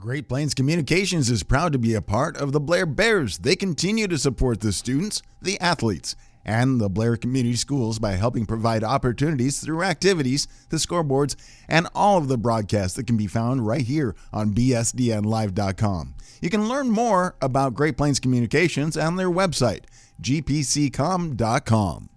Great Plains Communications is proud to be a part of the Blair Bears. They continue to support the students, the athletes, and the Blair Community Schools by helping provide opportunities through activities, the scoreboards, and all of the broadcasts that can be found right here on bsdnlive.com. You can learn more about Great Plains Communications on their website, gpccom.com.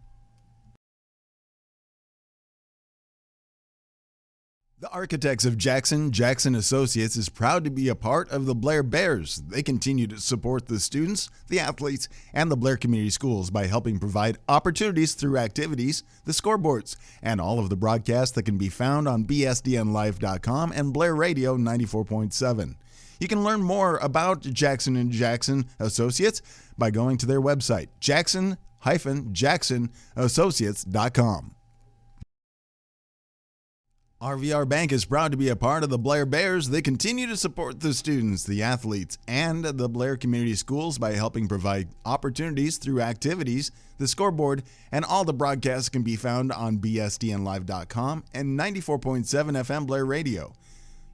The Architects of Jackson Associates is proud to be a part of the Blair Bears. They continue to support the students, the athletes, and the Blair Community Schools by helping provide opportunities through activities, the scoreboards, and all of the broadcasts that can be found on bsdnlive.com and Blair Radio 94.7. You can learn more about Jackson Associates by going to their website, jackson-associates.com. RVR Bank is proud to be a part of the Blair Bears. They continue to support the students, the athletes, and the Blair Community Schools by helping provide opportunities through activities, the scoreboard, and all the broadcasts can be found on bsdnlive.com and 94.7 FM Blair Radio.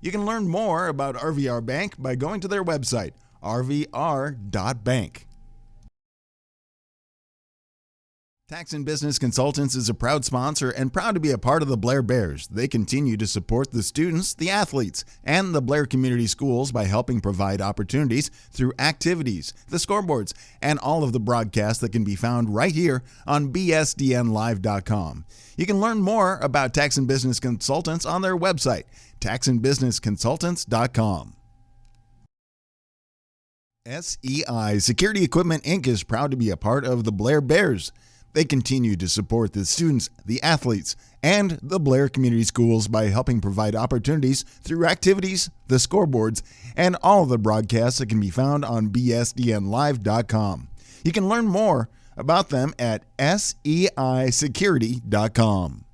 You can learn more about RVR Bank by going to their website, rvr.bank. Tax and Business Consultants is a proud sponsor and proud to be a part of the Blair Bears. They continue to support the students, the athletes, and the Blair Community Schools by helping provide opportunities through activities, the scoreboards, and all of the broadcasts that can be found right here on bsdnlive.com. You can learn more about Tax and Business Consultants on their website, taxandbusinessconsultants.com. SEI Security Equipment Inc. is proud to be a part of the Blair Bears. They continue to support the students, the athletes, and the Blair Community Schools by helping provide opportunities through activities, the scoreboards, and all of the broadcasts that can be found on bsdnlive.com. You can learn more about them at seisecurity.com.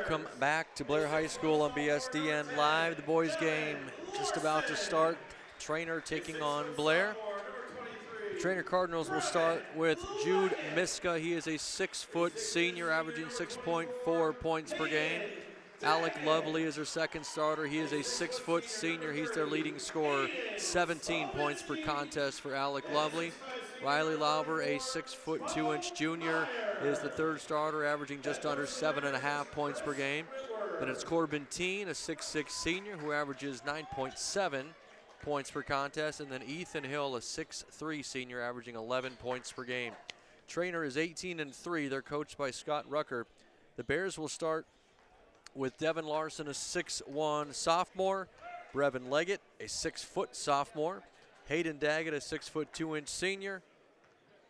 Welcome back to Blair High School on BSDN Live. The boys game just about to start. Trainer taking on Blair. The Trainer Cardinals will start with Jude Miska. He is a 6-foot senior averaging 6.4 points per game. Alec Lovely is their second starter. He is a 6-foot senior. He's their leading scorer, 17 points per contest for Alec Lovely. Riley Lauber, a 6-foot 2-inch junior, is the third starter, averaging just under 7.5 points per game. Then it's Corbin Teen, a 6'6 senior, who averages 9.7 points per contest. And then Ethan Hill, a 6'3 senior, averaging 11 points per game. Trainer is 18-3. They're coached by Scott Rucker. The Bears will start with Devin Larson, a 6'1 sophomore. Brevin Leggett, a 6-foot sophomore. Hayden Daggett, a 6-foot 2-inch senior.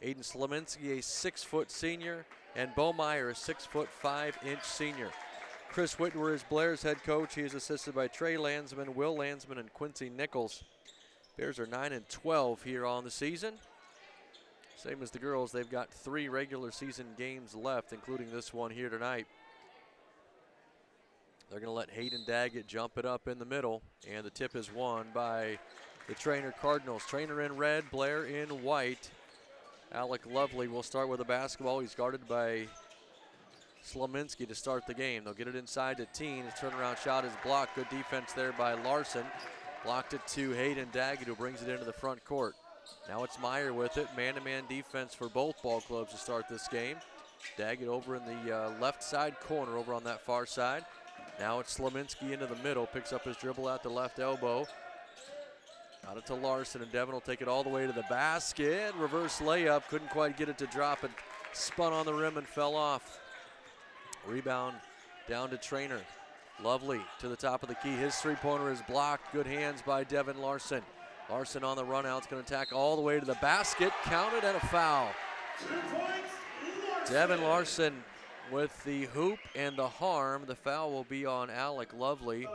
Aiden Slominski, a 6-foot senior. And Bo Meyer, a 6-foot 5-inch senior. Chris Whitwer is Blair's head coach. He is assisted by Trey Landsman, Will Landsman, and Quincy Nichols. Bears are 9-12 here on the season. Same as the girls, they've got 3 regular season games left, including this one here tonight. They're going to let Hayden Daggett jump it up in the middle, and the tip is won by the Trainer Cardinals. Trainer in red, Blair in white. Alec Lovely will start with the basketball. He's guarded by Slominski to start the game. They'll get it inside to Teen. His turnaround shot is blocked. Good defense there by Larson. Blocked it to Hayden Daggett, who brings it into the front court. Now it's Meyer with it. Man-to-man defense for both ball clubs to start this game. Daggett over in the left side corner, over on that far side. Now it's Slominski into the middle, picks up his dribble at the left elbow. Got it to Larson, and Devin will take it all the way to the basket. Reverse layup, couldn't quite get it to drop, and spun on the rim and fell off. Rebound down to Trainer. Lovely to the top of the key. His three-pointer is blocked. Good hands by Devin Larson. Larson on the run out, is going to attack all the way to the basket. Counted and a foul. Devin Larson with the hoop and the harm. The foul will be on Alec Lovely.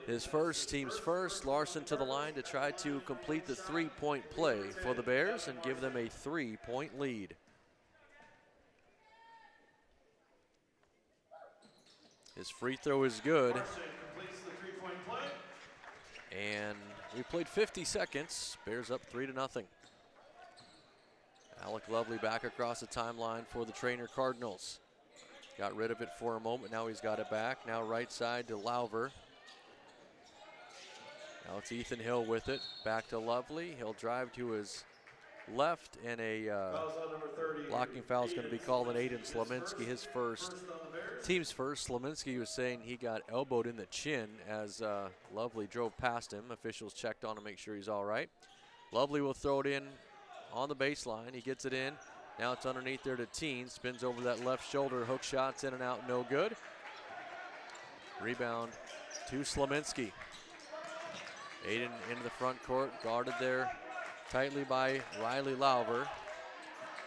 His first, team's first. Larson to the line to try to complete the three-point play for the Bears and give them a 3-point lead. His free throw is good. And we played 50 seconds. Bears up 3-0. Alec Lovely back across the timeline for the Trainer Cardinals. Got rid of it for a moment. Now he's got it back. Now right side to Lauver. Now it's Ethan Hill with it. Back to Lovely. He'll drive to his left, and a blocking foul is going to be called on Aiden Slominski, his first, team's first. Slominski was saying he got elbowed in the chin as Lovely drove past him. Officials checked on him to make sure he's all right. Lovely will throw it in on the baseline. He gets it in. Now it's underneath there to Teen. Spins over that left shoulder. Hook shots in and out, no good. Rebound to Slominski. Aiden into the front court, guarded there tightly by Riley Lauber.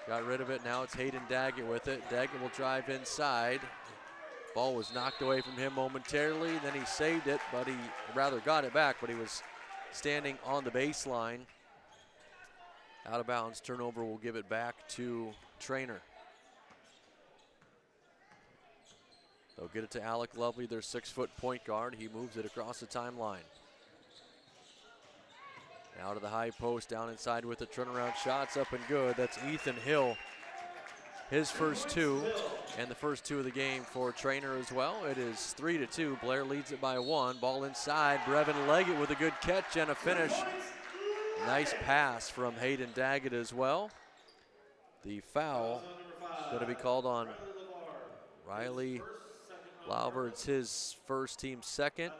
Got rid of it. Now it's Hayden Daggett with it. Daggett will drive inside. Ball was knocked away from him momentarily. Then he saved it, but he rather got it back, but he was standing on the baseline. Out of bounds. Turnover will give it back to Trainer. They'll get it to Alec Lovely, their 6-foot point guard. He moves it across the timeline. Now to the high post, down inside with the turnaround shots, up and good. That's Ethan Hill. His first 2, and the first 2 of the game for Trainer as well. It is 3-2. Blair leads it by 1. Ball inside. Brevin Leggett with a good catch and a finish. Nice pass from Hayden Daggett as well. The foul going to be called on Riley Lauber. It's his first, team second.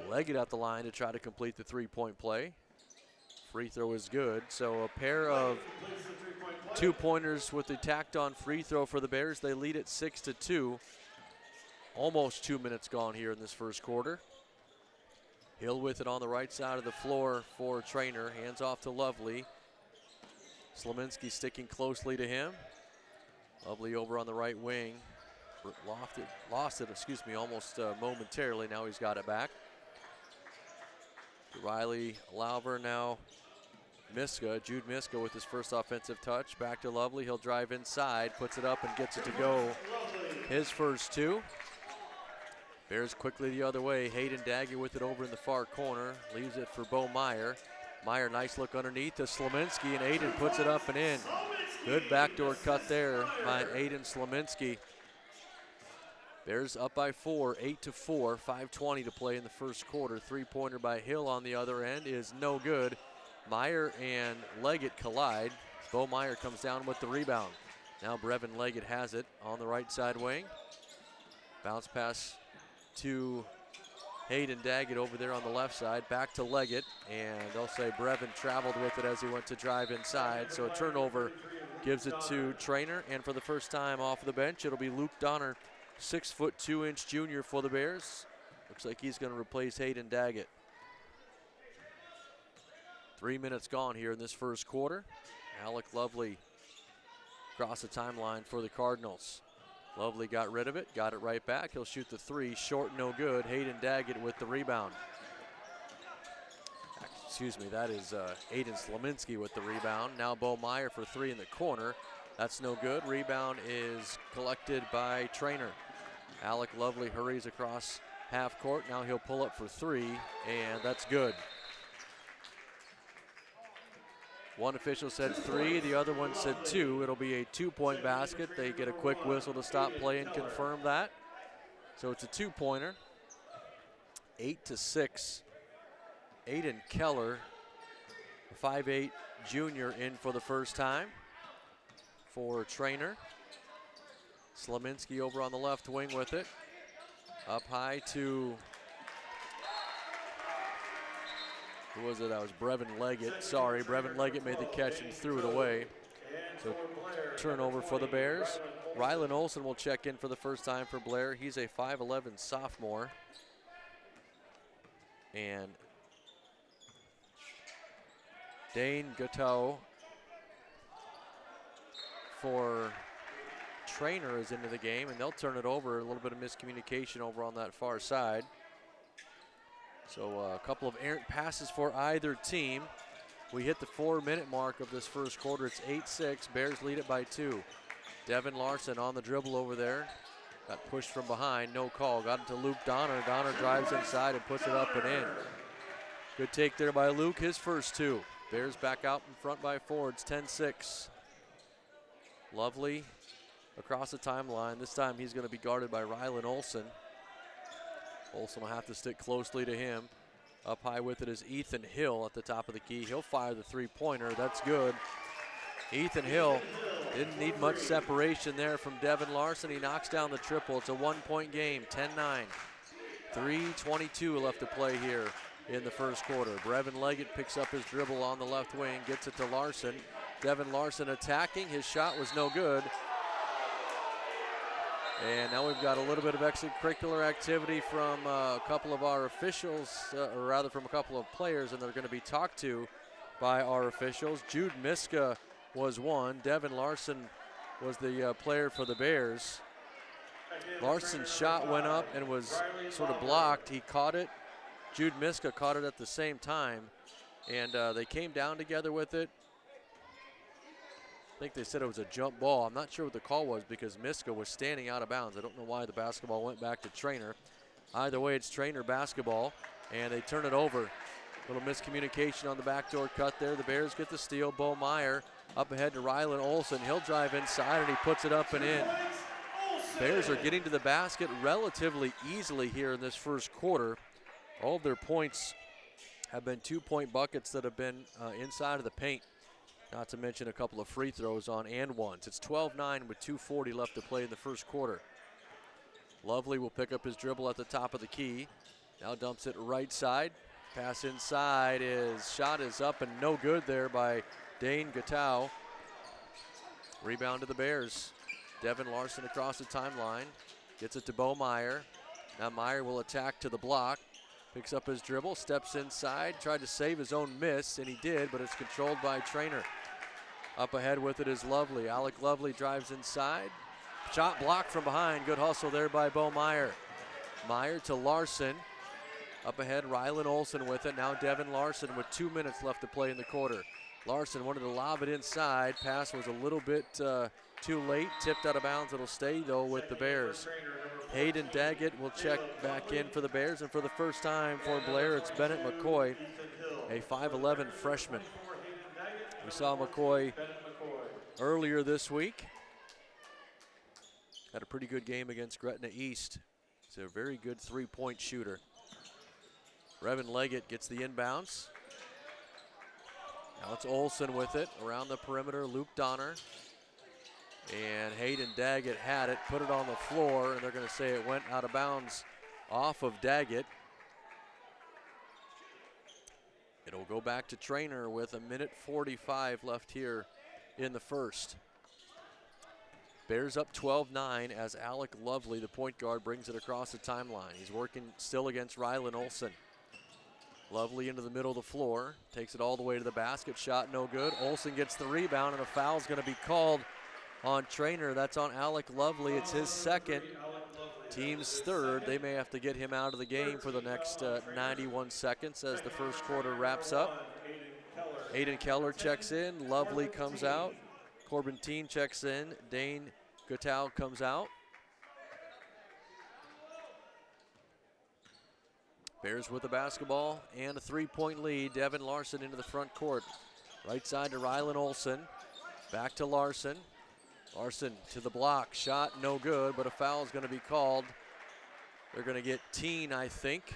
Leggett at the line to try to complete the three-point play. Free throw is good. So a pair of two-pointers with the tacked-on free throw for the Bears. They lead it 6-2. Almost 2 minutes gone here in this first quarter. Hill with it on the right side of the floor for Trainer. Hands off to Lovely. Slominski sticking closely to him. Lovely over on the right wing. Lost it, almost momentarily. Now he's got it back. Riley Lauber now Jude Miska with his first offensive touch. Back to Lovely. He'll drive inside, puts it up, and gets it to go. His first two. Bears quickly the other way. Hayden Daggett with it over in the far corner. Leaves it for Bo Meyer. Meyer, nice look underneath to Slominski, and Aiden puts it up and in. Good backdoor cut there by Aiden Slominski. Bears up by 4, 8-4, 5:20 to play in the first quarter. Three-pointer by Hill on the other end is no good. Meyer and Leggett collide. Bo Meyer comes down with the rebound. Now Brevin Leggett has it on the right side wing. Bounce pass to Hayden Daggett over there on the left side. Back to Leggett, and they'll say Brevin traveled with it as he went to drive inside. So a turnover gives it to Trainer, and for the first time off the bench, it'll be Luke Donner, 6'2" junior for the Bears. Looks like he's going to replace Hayden Daggett. 3 minutes gone here in this first quarter. Alec Lovely across the timeline for the Cardinals. Lovely got rid of it, got it right back. He'll shoot the three, short, no good. Hayden Daggett with the rebound. Excuse me, that is Aiden Slominski with the rebound. Now Bo Meyer for three in the corner. That's no good. Rebound is collected by Trainer. Alec Lovely hurries across half court. Now he'll pull up for three, and that's good. One official said three, the other one said two. It'll be a 2-point basket. They get a quick whistle to stop play and confirm that. So it's a 2-pointer. 8-6. Aiden Keller, 5'8" junior, in for the first time for Trainer. Slominski over on the left wing with it. Up high to, who was it? That was Brevin Leggett. Sorry, Brevin Leggett made the catch and threw it away. So turnover for the Bears. Rylan Olson will check in for the first time for Blair. He's a 5'11" sophomore. And Dane Gateau for Trainer is into the game, and they'll turn it over. A little bit of miscommunication over on that far side. So a couple of errant passes for either team. We hit the 4-minute mark of this first quarter. It's 8-6. Bears lead it by 2. Devin Larson on the dribble over there. Got pushed from behind, no call. Got it to Luke Donner. Donner drives inside and puts it up and in. Good take there by Luke, his first two. Bears back out in front by 4. It's 10-6. Lovely across the timeline. This time he's going to be guarded by Rylan Olson. Olson will have to stick closely to him. Up high with it is Ethan Hill at the top of the key. He'll fire the three-pointer. That's good. Ethan Hill didn't need much separation there from Devin Larson. He knocks down the triple. It's a 1-point game, 10-9. 3:22 left to play here in the first quarter. Brevin Leggett picks up his dribble on the left wing, gets it to Larson. Devin Larson attacking. His shot was no good. And now we've got a little bit of extracurricular activity from a couple of our officials, or rather from a couple of players, and they're going to be talked to by our officials. Jude Miska was one. Devin Larson was the player for the Bears. Larson's shot went up and was sort of blocked. He caught it. Jude Miska caught it at the same time, and they came down together with it. I think they said it was a jump ball. I'm not sure what the call was because Miska was standing out of bounds. I don't know why the basketball went back to Trainer. Either way, it's Trainer basketball, and they turn it over. Little miscommunication on the backdoor cut there. The Bears get the steal. Bo Meyer up ahead to Rylan Olson. He'll drive inside, and he puts it up and in. Bears are getting to the basket relatively easily here in this first quarter. All of their points have been 2-point buckets that have been inside of the paint. Not to mention a couple of free throws on and ones. It's 12-9 with 2:40 left to play in the first quarter. Lovely will pick up his dribble at the top of the key. Now dumps it right side. Pass inside. His shot is up and no good there by Dane Gateau. Rebound to the Bears. Devin Larson across the timeline. Gets it to Bo Meyer. Now Meyer will attack to the block. Picks up his dribble, steps inside, tried to save his own miss, and he did, but it's controlled by Trainer. Up ahead with it is Lovely. Alec Lovely drives inside. Shot blocked from behind. Good hustle there by Bo Meyer. Meyer to Larson. Up ahead, Rylan Olson with it. Now Devin Larson with 2 minutes left to play in the quarter. Larson wanted to lob it inside. Pass was a little bit too late. Tipped out of bounds. It'll stay, though, with the Bears. Hayden Daggett will check back in for the Bears. And for the first time for Blair, it's Bennett McCoy, a 5'11 freshman. We saw McCoy earlier this week. Had a pretty good game against Gretna East. He's a very good three-point shooter. Brevin Leggett gets the inbounds. Now it's Olson with it around the perimeter. Luke Donner. And Hayden Daggett had it, put it on the floor, and they're going to say it went out of bounds off of Daggett. It'll go back to Trainer with 1:45 left here in the first. Bears up 12-9 as Alec Lovely, the point guard, brings it across the timeline. He's working still against Rylan Olson. Lovely into the middle of the floor, takes it all the way to the basket, shot no good. Olson gets the rebound, and a foul's going to be called on Trainer. That's on Alec Lovely. It's his second, team's third. They may have to get him out of the game for the next 91 seconds as the first quarter wraps up. Aiden Keller checks in, Lovely comes out. Corbin Teen checks in, Dane Gutau comes out. Bears with the basketball and a three-point lead. Devin Larson into the front court. Right side to Rylan Olson. Back to Larson. Larson to the block. Shot no good, but a foul is going to be called. They're going to get Teen, I think,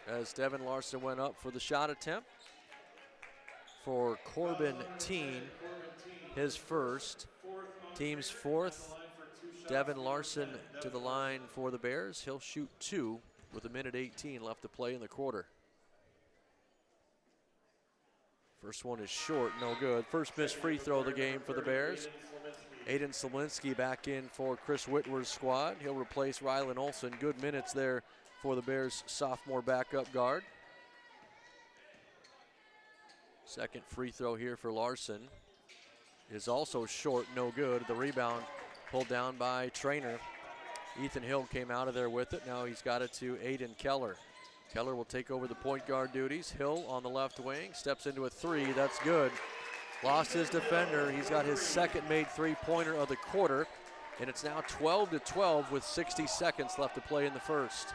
as Devin Larson went up for the shot attempt. For Corbin Teen, his first. Team's fourth. Devin Larson to the line for the Bears. He'll shoot two with 1:18 left to play in the quarter. First one is short, no good. First missed free throw of the game for the Bears. Aiden Smolinski back in for Chris Whitwer's squad. He'll replace Rylan Olson. Good minutes there for the Bears' sophomore backup guard. Second free throw here for Larson is also short, no good. The rebound pulled down by Trainer. Ethan Hill came out of there with it. Now he's got it to Aiden Keller. Keller will take over the point guard duties. Hill on the left wing, steps into a three, that's good. Lost his defender. He's got his second made three-pointer of the quarter, and it's now 12-12 with 60 seconds left to play in the first.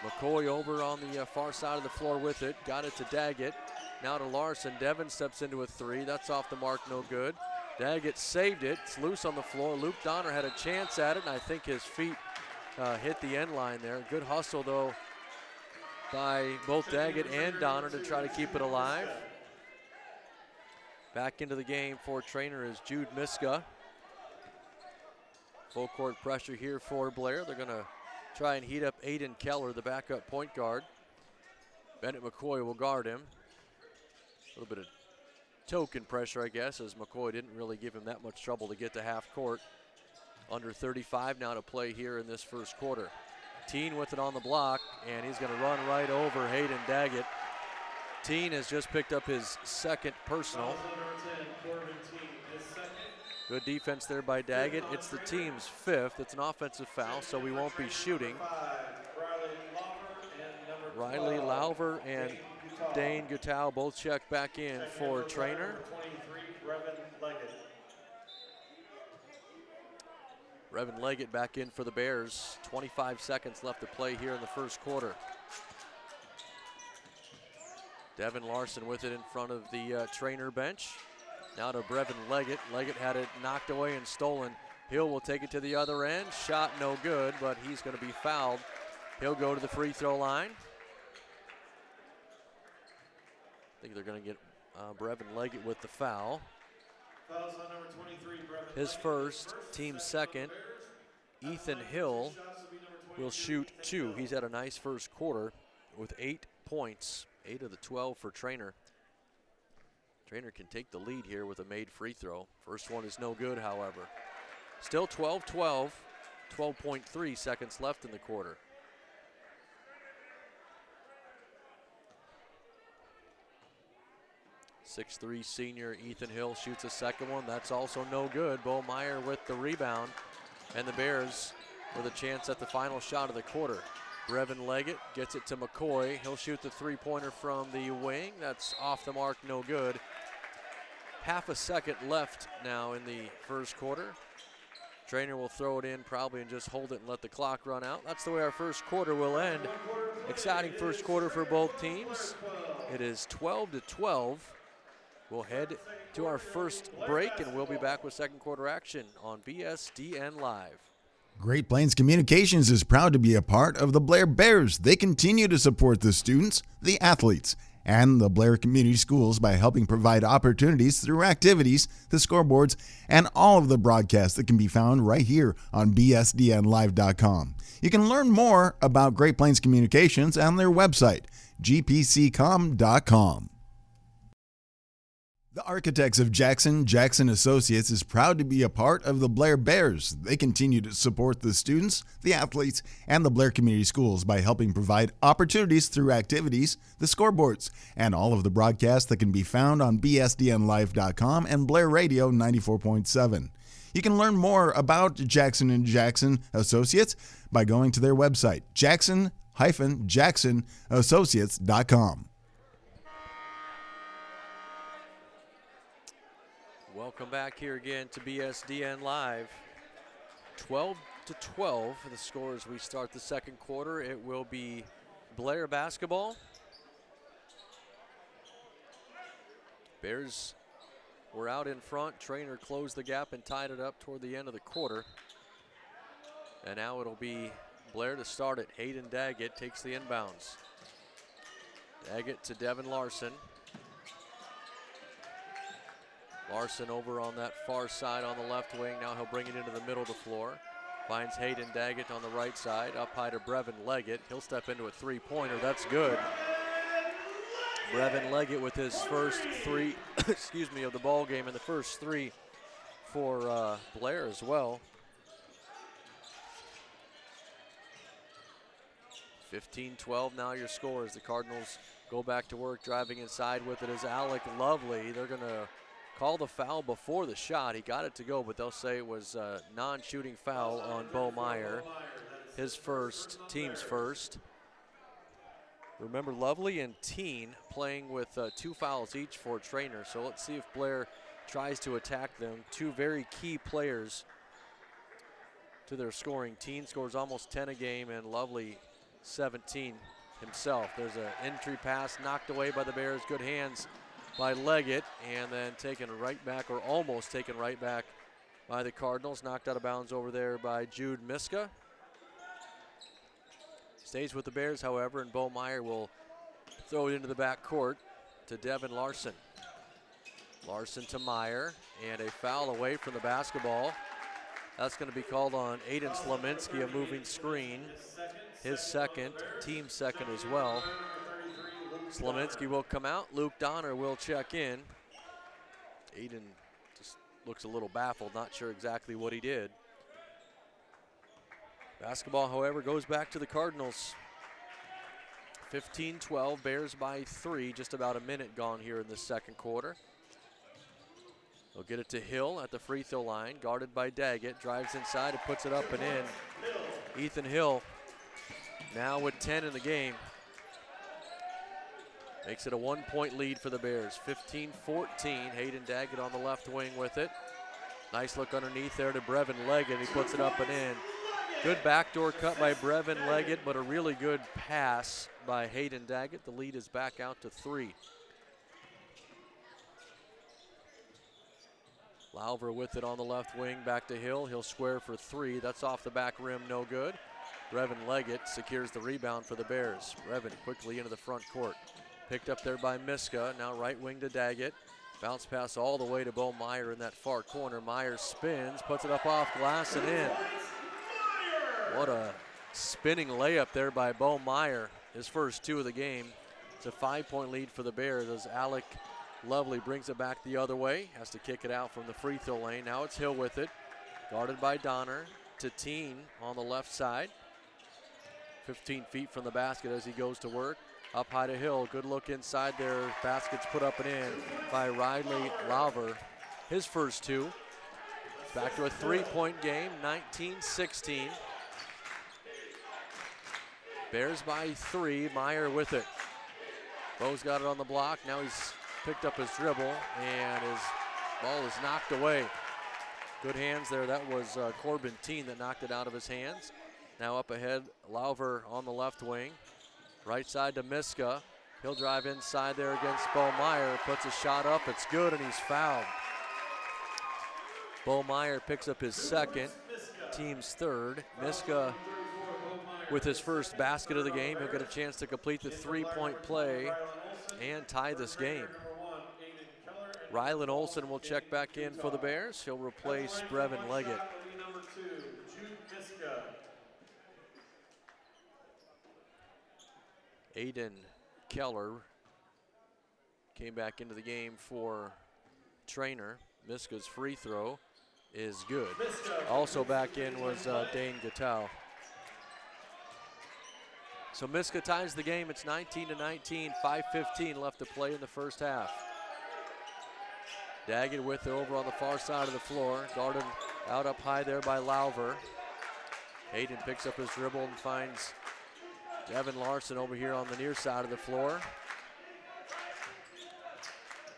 McCoy over on the far side of the floor with it, got it to Daggett. Now to Larson. Devin steps into a three. That's off the mark, no good. Daggett saved it. It's loose on the floor. Luke Donner had a chance at it, and I think his feet hit the end line there. Good hustle, though, by both Daggett and Donner to try to keep it alive. Back into the game for Trainer is Jude Miska. Full court pressure here for Blair. They're going to try and heat up Aiden Keller, the backup point guard. Bennett McCoy will guard him. A little bit of token pressure, I guess, as McCoy didn't really give him that much trouble to get to half court. Under 35 now to play here in this first quarter. Teen with it on the block, and he's going to run right over Hayden Daggett. Teen has just picked up his second personal. Good defense there by Daggett. It's the team's fifth. It's an offensive foul, so we won't be shooting. Riley Lauver and Dane Gutau both check back in for Trainer. Brevin Leggett back in for the Bears. 25 seconds left to play here in the first quarter. Devin Larson with it in front of the Trainer bench. Now to Brevin Leggett. Leggett had it knocked away and stolen. Hill will take it to the other end. Shot no good, but he's going to be fouled. He'll go to the free throw line. I think they're going to get Brevin Leggett with the foul. Fouls on number 23, Brevin his first, team second. Ethan Hill will shoot two. He's had a nice first quarter with 8 points, 8 of the 12 for Trainer. Trainer can take the lead here with a made free throw. First one is no good, however. Still 12-12, 12.3 seconds left in the quarter. .6'3" senior Ethan Hill shoots a second one. That's also no good. Bo Meyer with the rebound. And the Bears with a chance at the final shot of the quarter. Brevin Leggett gets it to McCoy. He'll shoot the three-pointer from the wing. That's off the mark, no good. Half a second left now in the first quarter. Trainer will throw it in probably and just hold it and let the clock run out. That's the way our first quarter will end. Exciting first quarter for both teams. It is 12-12. We'll head to our first break, and we'll be back with second quarter action on BSDN Live. Great Plains Communications is proud to be a part of the Blair Bears. They continue to support the students, the athletes, and the Blair Community Schools by helping provide opportunities through activities, the scoreboards, and all of the broadcasts that can be found right here on bsdnlive.com. You can learn more about Great Plains Communications on their website, gpccom.com. The Architects of Jackson Associates is proud to be a part of the Blair Bears. They continue to support the students, the athletes, and the Blair Community Schools by helping provide opportunities through activities, the scoreboards, and all of the broadcasts that can be found on bsdnlive.com and Blair Radio 94.7. You can learn more about Jackson Associates by going to their website, jackson-associates.com. Welcome back here again to BSDN Live. 12-12 for the score as we start the second quarter. It will be Blair basketball. Bears were out in front. Trainer closed the gap and tied it up toward the end of the quarter. And now it'll be Blair to start it. Hayden Daggett takes the inbounds. Daggett to Devin Larson. Larson over on that far side on the left wing. Now he'll bring it into the middle of the floor. Finds Hayden Daggett on the right side. Up high to Brevin Leggett. He'll step into a three-pointer. That's good. Brevin Leggett with his first three, of the ball game, and the first three for Blair as well. 15-12 now your score as the Cardinals go back to work. Driving inside with it is Alec Lovely. They're going to call the foul before the shot. He got it to go, but they'll say it was a non-shooting foul on Bo Meyer. His first, team's first. Remember, Lovely and Teen playing with 2 fouls each for Trainer, so let's see if Blair tries to attack them. 2 very key players to their scoring. Teen scores almost 10 a game, and Lovely 17 himself. There's an entry pass knocked away by the Bears. Good hands by Leggett, and then taken right back, or almost taken right back by the Cardinals. Knocked out of bounds over there by Jude Miska. Stays with the Bears, however, and Bo Meyer will throw it into the back court to Devin Larson. Larson to Meyer, and a foul away from the basketball. That's going to be called on Aiden Slominski, a moving screen. His second, team second as well. Slominski will come out. Luke Donner will check in. Aiden just looks a little baffled, not sure exactly what he did. Basketball, however, goes back to the Cardinals. 15-12, Bears by 3, just about a minute gone here in the second quarter. They'll get it to Hill at the free throw line, guarded by Daggett, drives inside and puts it up and in. Ethan Hill now with 10 in the game. Makes it a 1-point lead for the Bears. 15-14, Hayden Daggett on the left wing with it. Nice look underneath there to Brevin Leggett. He puts it up and in. Good backdoor cut by Brevin Leggett, but a really good pass by Hayden Daggett. The lead is back out to 3. Lauver with it on the left wing, back to Hill. He'll square for 3. That's off the back rim, no good. Brevin Leggett secures the rebound for the Bears. Brevin quickly into the front court. Picked up there by Miska, now right wing to Daggett. Bounce pass all the way to Bo Meyer in that far corner. Meyer spins, puts it up off glass and in. What a spinning layup there by Bo Meyer, his first 2 of the game. It's a 5-point lead for the Bears as Alec Lovely brings it back the other way. Has to kick it out from the free throw lane. Now it's Hill with it, guarded by Donner to Teen on the left side. 15 feet from the basket as he goes to work. Up high to Hill, good look inside there. Basket's put up and in by Riley Lauver. His first 2. Back to a 3-point game, 19-16. Bears by 3, Meyer with it. Bo's got it on the block. Now he's picked up his dribble, and his ball is knocked away. Good hands there. That was Corbin Teen that knocked it out of his hands. Now up ahead, Lauver on the left wing. Right side to Miska. He'll drive inside there against Bo Meyer. Puts a shot up. It's good, and he's fouled. Bo Meyer picks up his second, team's third. Miska with his first basket of the game. He'll get a chance to complete the three-point play and tie this game. Rylan Olson will check back in for the Bears. He'll replace Brevin Leggett. Aiden Keller came back into the game for Trainer. Miska's free throw is good. Also back in was Dane Gattal. So Miska ties the game. It's 19-19, 5:15 left to play in the first half. Daggett with it over on the far side of the floor. Guarded out up high there by Lauver. Hayden picks up his dribble and finds Devin Larson over here on the near side of the floor.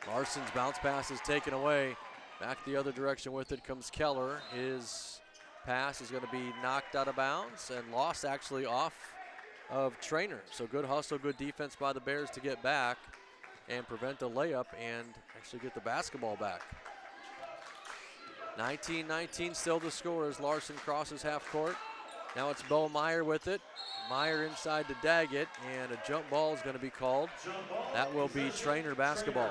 Larson's bounce pass is taken away. Back the other direction with it comes Keller. His pass is going to be knocked out of bounds and lost actually off of Trainer. So good hustle, good defense by the Bears to get back and prevent a layup and actually get the basketball back. 19-19 still the score as Larson crosses half court. Now it's Bo Meyer with it. Meyer inside to Daggett, and a jump ball is going to be called. That will be Trainer basketball.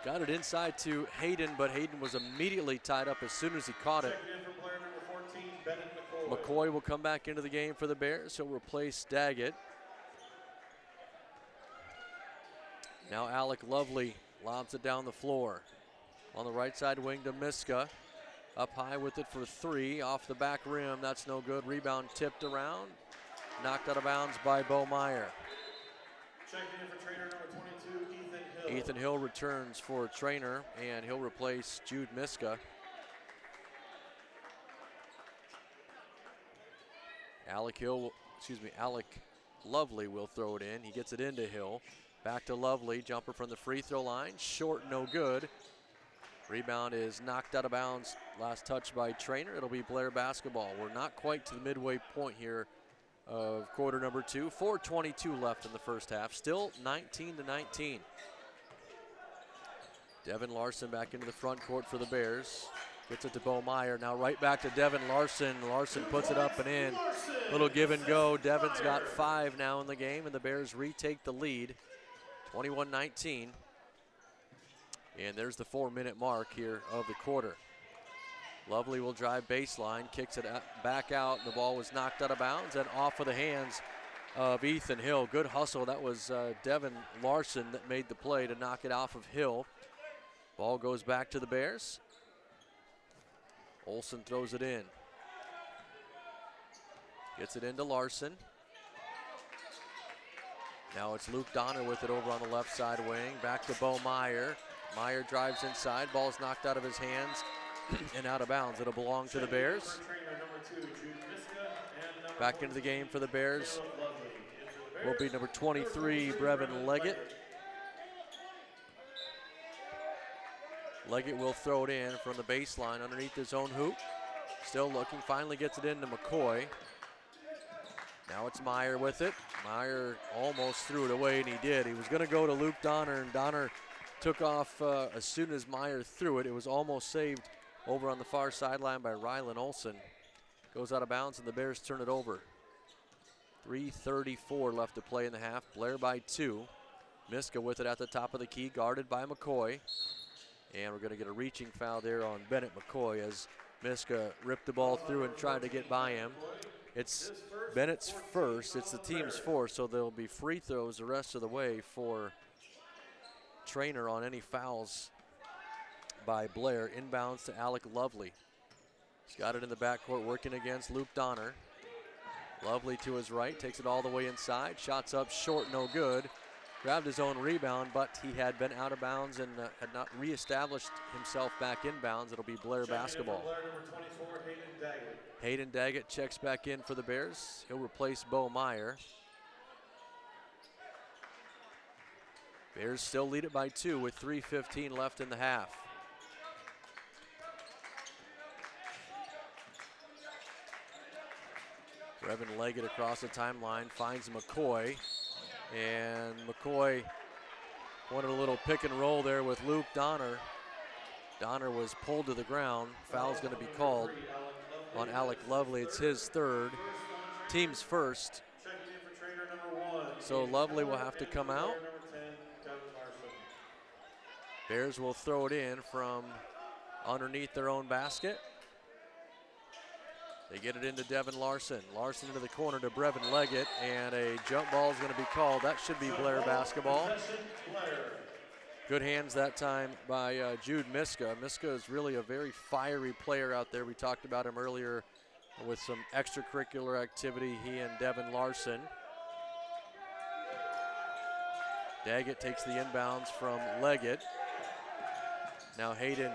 Got it inside to Hayden, but Hayden was immediately tied up as soon as he caught it. McCoy will come back into the game for the Bears. He'll replace Daggett. Now Alec Lovely lobs it down the floor. On the right side wing to Miska. Up high with it for 3. Off the back rim. That's no good. Rebound tipped around. Knocked out of bounds by Bo Meyer. Checking in for Trainer number 22, Ethan Hill. Ethan Hill returns for Trainer, and he'll replace Jude Miska. Alec Lovely will throw it in. He gets it into Hill. Back to Lovely. Jumper from the free throw line. Short, no good. Rebound is knocked out of bounds. Last touch by Trainer. It'll be Blair basketball. We're not quite to the midway point here of quarter number 2. 4:22 left in the first half. Still 19-19. Devin Larson back into the front court for the Bears. Gets it to Bo Meyer. Now right back to Devin Larson. Larson puts it up and in. Little give and go. Devin's got 5 now in the game, and the Bears retake the lead. 21-19. And there's the 4-minute mark here of the quarter. Lovely will drive baseline, kicks it back out. The ball was knocked out of bounds and off of the hands of Ethan Hill. Good hustle. That was Devin Larson that made the play to knock it off of Hill. Ball goes back to the Bears. Olson throws it in. Gets it into Larson. Now it's Luke Donner with it over on the left side wing. Back to Bo Meyer. Meyer drives inside. Ball's knocked out of his hands and out of bounds. It'll belong to the Bears. Back into the game for the Bears will be number 23, Brevin Leggett. Leggett will throw it in from the baseline underneath his own hoop. Still looking, finally gets it into McCoy. Now it's Meyer with it. Meyer almost threw it away, and he did. He was going to go to Luke Donner, and Donner took off as soon as Meyer threw it. It was almost saved over on the far sideline by Rylan Olson. Goes out of bounds, and the Bears turn it over. 3:34 left to play in the half. Blair by 2. Miska with it at the top of the key, guarded by McCoy. And we're going to get a reaching foul there on Bennett McCoy as Miska ripped the ball through and tried to get by him. It's Bennett's first. It's the team's fourth, so there'll be free throws the rest of the way for Trainer on any fouls by Blair. Inbounds to Alec Lovely. He's got it in the backcourt working against Luke Donner. Lovely to his right, takes it all the way inside. Shots up short, no good. Grabbed his own rebound, but he had been out of bounds and had not reestablished himself back in bounds. It'll be Blair basketball. Hayden Daggett checks back in for the Bears. He'll replace Bo Meyer. Bears still lead it by 2 with 3:15 left in the half. Brevin Leggett across the timeline finds McCoy. And McCoy wanted a little pick and roll there with Luke Donner. Donner was pulled to the ground. Foul's going to be called on Alec Lovely. It's his third, team's first. So Lovely will have to come out. Bears will throw it in from underneath their own basket. They get it into Devin Larson. Larson into the corner to Brevin Leggett, and a jump ball is going to be called. That should be Blair basketball. Good hands that time by Jude Miska. Miska is really a very fiery player out there. We talked about him earlier with some extracurricular activity, he and Devin Larson. Daggett takes the inbounds from Leggett. Now Hayden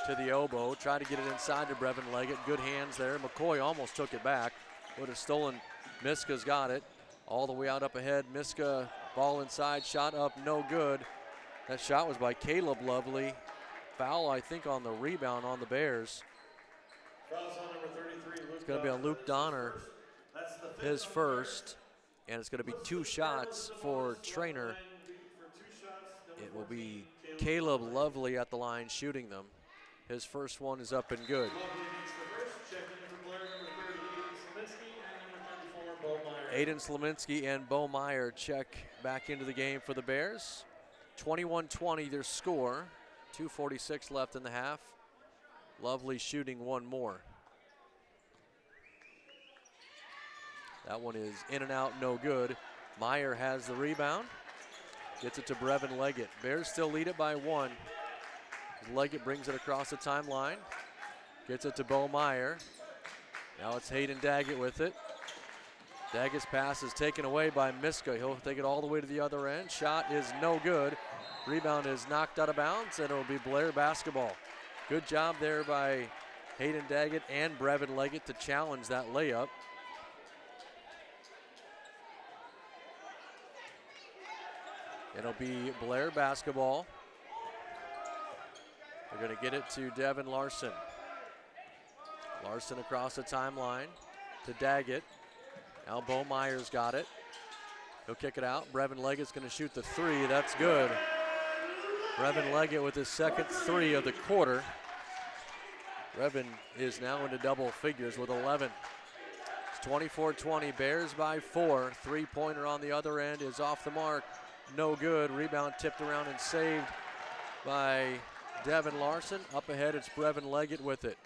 to the elbow, try to get it inside to Brevin Leggett. Good hands there. McCoy almost took it back. Would have stolen. Miska's got it. All the way out up ahead. Miska, ball inside, shot up, no good. That shot was by Caleb Lovely. Foul, I think, on the rebound on the Bears. It's going to be on Luke Donner, his first. And it's going to be 2 shots for Trainer. It will be Caleb Lovely at the line shooting them. His first one is up and good. Aiden Slominski and Bo Meyer check back into the game for the Bears. 21-20 their score. 2:46 left in the half. Lovely shooting one more. That one is in and out, no good. Meyer has the rebound. Gets it to Brevin Leggett. Bears still lead it by 1. Leggett brings it across the timeline. Gets it to Bo Meyer. Now it's Hayden Daggett with it. Daggett's pass is taken away by Miska. He'll take it all the way to the other end. Shot is no good. Rebound is knocked out of bounds, and it'll be Blair basketball. Good job there by Hayden Daggett and Brevin Leggett to challenge that layup. It'll be Blair basketball. They're going to get it to Devin Larson. Larson across the timeline to Daggett. Now Bo Meyer's got it. He'll kick it out. Brevin Leggett's going to shoot the 3. That's good. Brevin Leggett with his second 3 of the quarter. Brevin is now into double figures with 11. It's 24-20. Bears by 4. 3-pointer on the other end is off the mark. No good. Rebound tipped around and saved by Devin Larson. Up ahead, it's Brevin Leggett with it.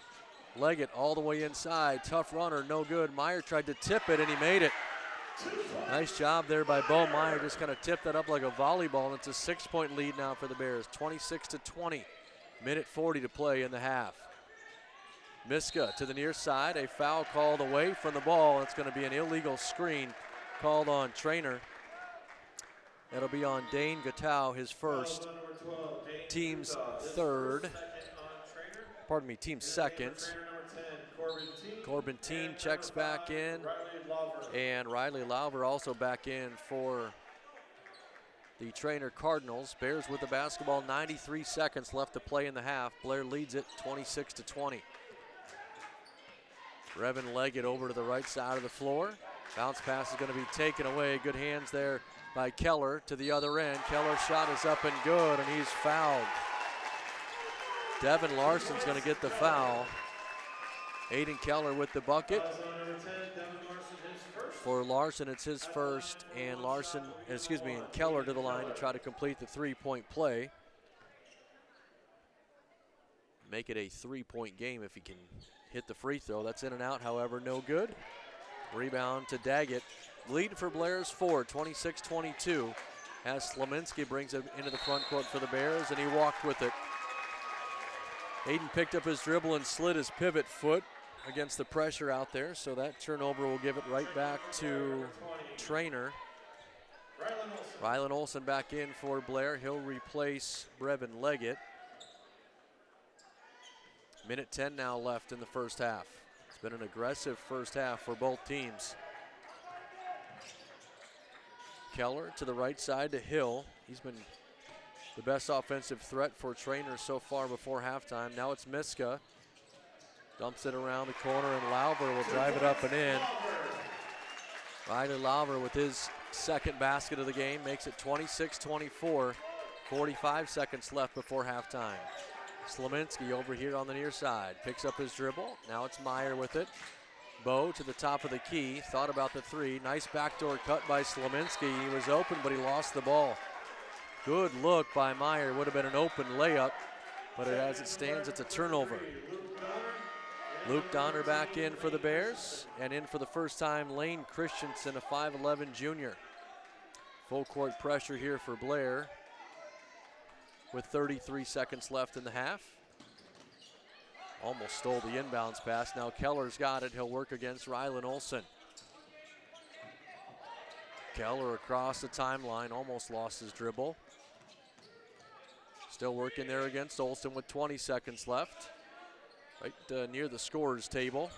Leggett all the way inside. Tough runner, no good. Meyer tried to tip it, and he made it. Nice job there by Bo Meyer. Just kind of tipped that up like a volleyball, and it's a 6-point lead now for the Bears. 26-20. Minute 40 to play in the half. Miska to the near side. A foul called away from the ball. It's going to be an illegal screen called on Trainer. That'll be on Dane Gatow, his first, team's third. Pardon me, team's second. Corbin Teen checks back in, and Riley Lauver also back in for the Trainer Cardinals. Bears with the basketball, 93 seconds left to play in the half. Blair leads it 26-20. Brevin Leggett over to the right side of the floor. Bounce pass is going to be taken away. Good hands there by Keller to the other end. Keller's shot is up and good, and he's fouled. Devin Larson's going to get the foul. Aiden Keller with the bucket. For Larson, it's his first, and and Keller to the line to try to complete the 3-point play. Make it a 3-point game if he can hit the free throw. That's in and out, however, no good. Rebound to Daggett. Lead for Blair's 4, 26-22. As Slominski brings it into the front court for the Bears, and he walked with it. Aiden picked up his dribble and slid his pivot foot against the pressure out there, so that turnover will give it right back to Trainer. Rylan Olsen back in for Blair. He'll replace Brevin Leggett. Minute 10 now left in the first half. It's been an aggressive first half for both teams. Keller to the right side to Hill. He's been the best offensive threat for Trainer so far before halftime. Now it's Miska. Dumps it around the corner, and Lauber will drive it up and in. Riley Lauber with his second basket of the game makes it 26-24. 45 seconds left before halftime. Slominski over here on the near side. Picks up his dribble. Now it's Meyer with it. Bow to the top of the key. Thought about the three. Nice backdoor cut by Slominski. He was open, but he lost the ball. Good look by Meyer. Would have been an open layup, but as it stands, it's a turnover. Luke Donner back in for the Bears, and in for the first time, Lane Christensen, a 5'11 junior. Full court pressure here for Blair with 33 seconds left in the half. Almost stole the inbounds pass. Now Keller's got it. He'll work against Rylan Olsen. Keller across the timeline, almost lost his dribble. Still working there against Olsen with 20 seconds left. Right near the scorer's table.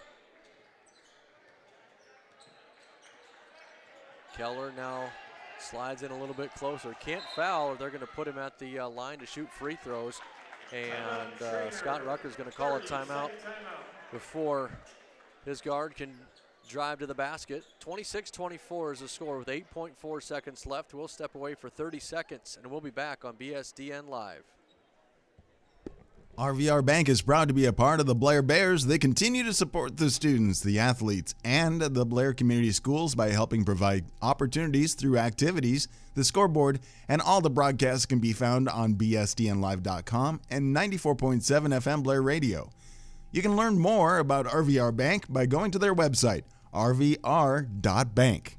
Keller now slides in a little bit closer. Can't foul, or they're going to put him at the line to shoot free throws. And Scott Rucker's going to call a timeout before his guard can drive to the basket. 26-24 is the score with 8.4 seconds left. We'll step away for 30 seconds, and we'll be back on BSDN Live. RVR Bank is proud to be a part of the Blair Bears. They continue to support the students, the athletes, and the Blair Community Schools by helping provide opportunities through activities. The scoreboard and all the broadcasts can be found on bsdnlive.com and 94.7 FM Blair Radio. You can learn more about RVR Bank by going to their website, rvr.bank.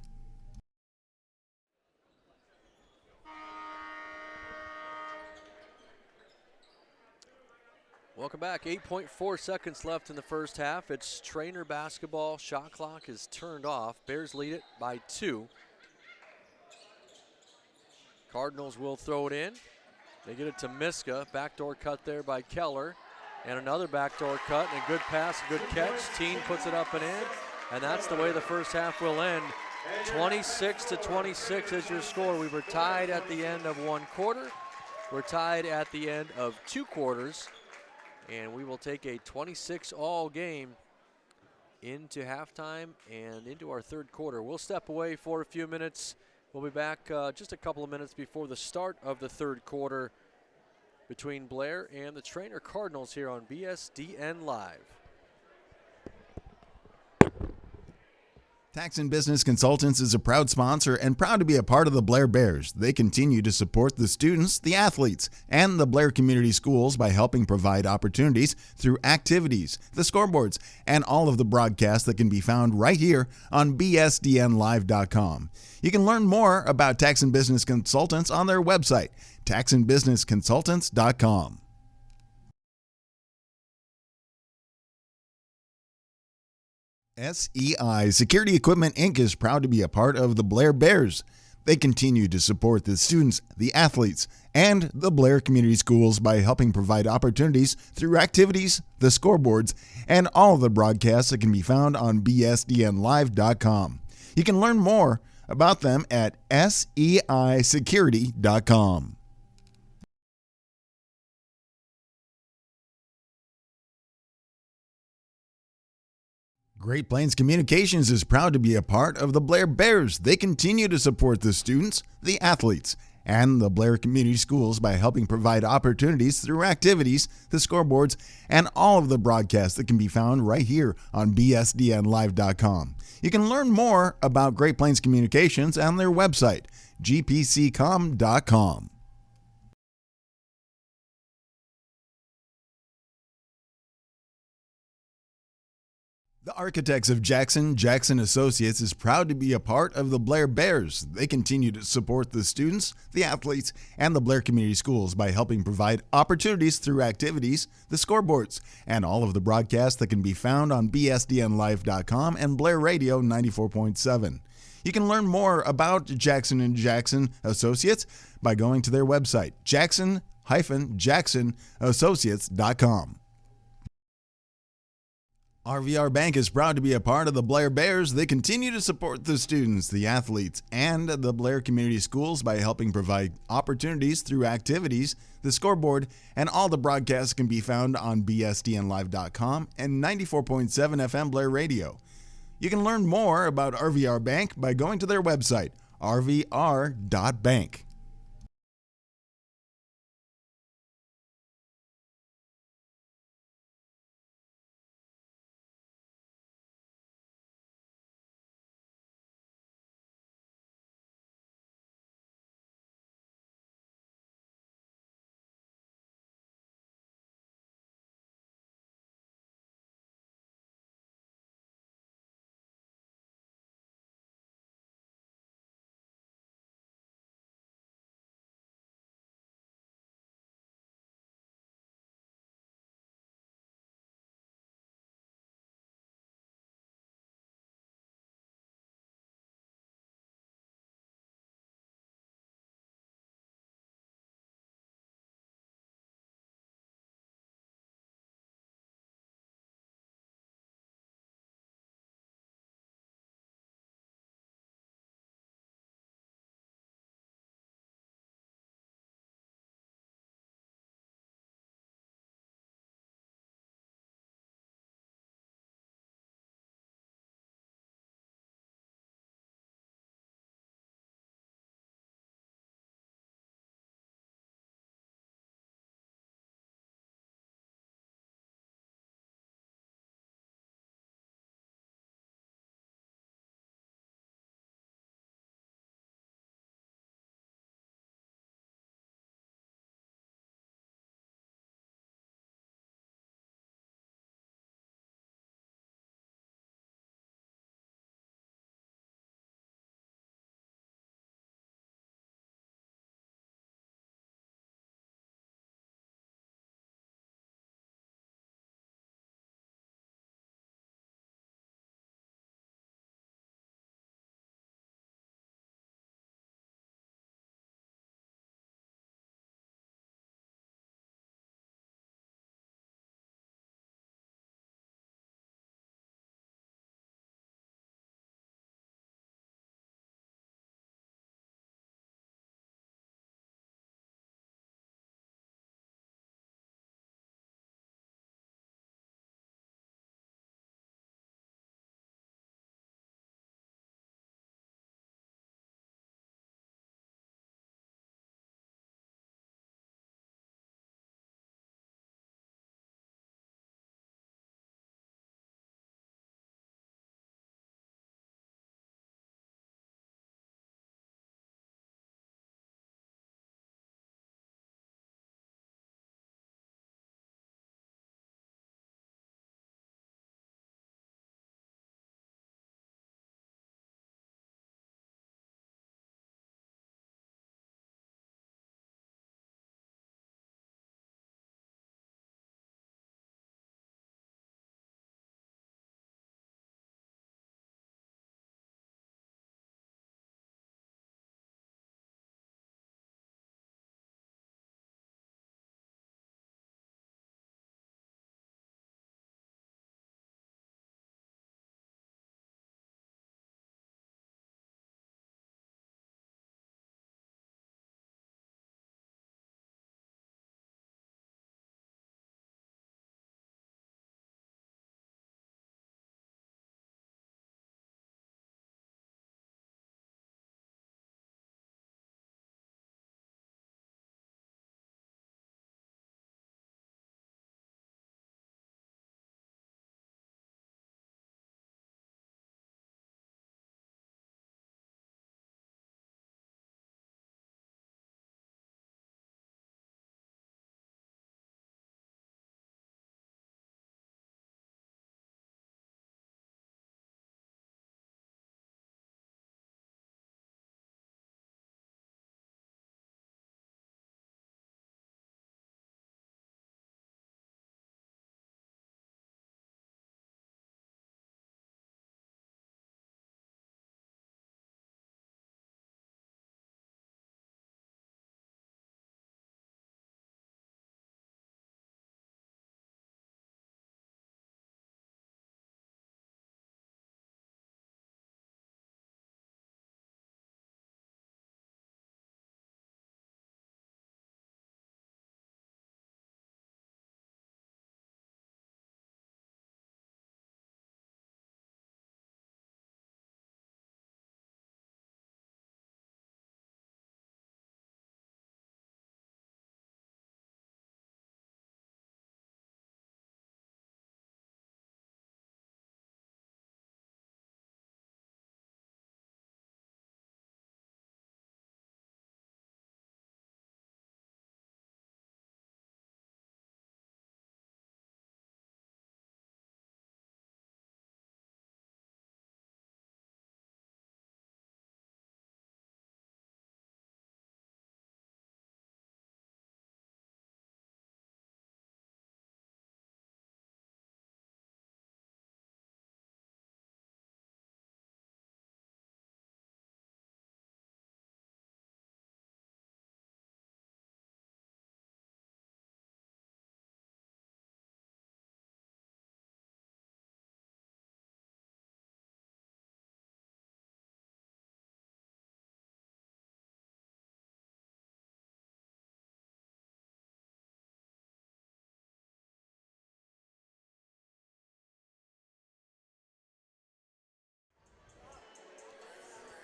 Welcome back. 8.4 seconds left in the first half. It's Trainer basketball. Shot clock is turned off. Bears lead it by 2. Cardinals will throw it in. They get it to Miska. Backdoor cut there by Keller. And another backdoor cut and a good pass, a good catch. Teen puts it up and in. And that's the way the first half will end. 26-26 is your score. We were tied at the end of one quarter. We're tied at the end of 2 quarters. And we will take a 26-all game into halftime and into our third quarter. We'll step away for a few minutes. We'll be back just a couple of minutes before the start of the third quarter between Blair and the Trainer Cardinals here on BSDN Live. Tax and Business Consultants is a proud sponsor and proud to be a part of the Blair Bears. They continue to support the students, the athletes, and the Blair Community Schools by helping provide opportunities through activities, the scoreboards, and all of the broadcasts that can be found right here on bsdnlive.com. You can learn more about Tax and Business Consultants on their website, taxandbusinessconsultants.com. SEI Security Equipment Inc. is proud to be a part of the Blair Bears. They continue to support the students, the athletes, and the Blair Community Schools by helping provide opportunities through activities, the scoreboards, and all of the broadcasts that can be found on bsdnlive.com. You can learn more about them at seisecurity.com. Great Plains Communications is proud to be a part of the Blair Bears. They continue to support the students, the athletes, and the Blair Community Schools by helping provide opportunities through activities, the scoreboards, and all of the broadcasts that can be found right here on bsdnlive.com. You can learn more about Great Plains Communications on their website, gpccom.com. The Architects of Jackson Associates is proud to be a part of the Blair Bears. They continue to support the students, the athletes, and the Blair Community Schools by helping provide opportunities through activities, the scoreboards, and all of the broadcasts that can be found on bsdnlive.com and Blair Radio 94.7. You can learn more about Jackson Associates by going to their website, jackson-associates.com. RVR Bank is proud to be a part of the Blair Bears. They continue to support the students, the athletes, and the Blair Community Schools by helping provide opportunities through activities. The scoreboard and all the broadcasts can be found on bsdnlive.com and 94.7 FM Blair Radio. You can learn more about RVR Bank by going to their website, rvr.bank.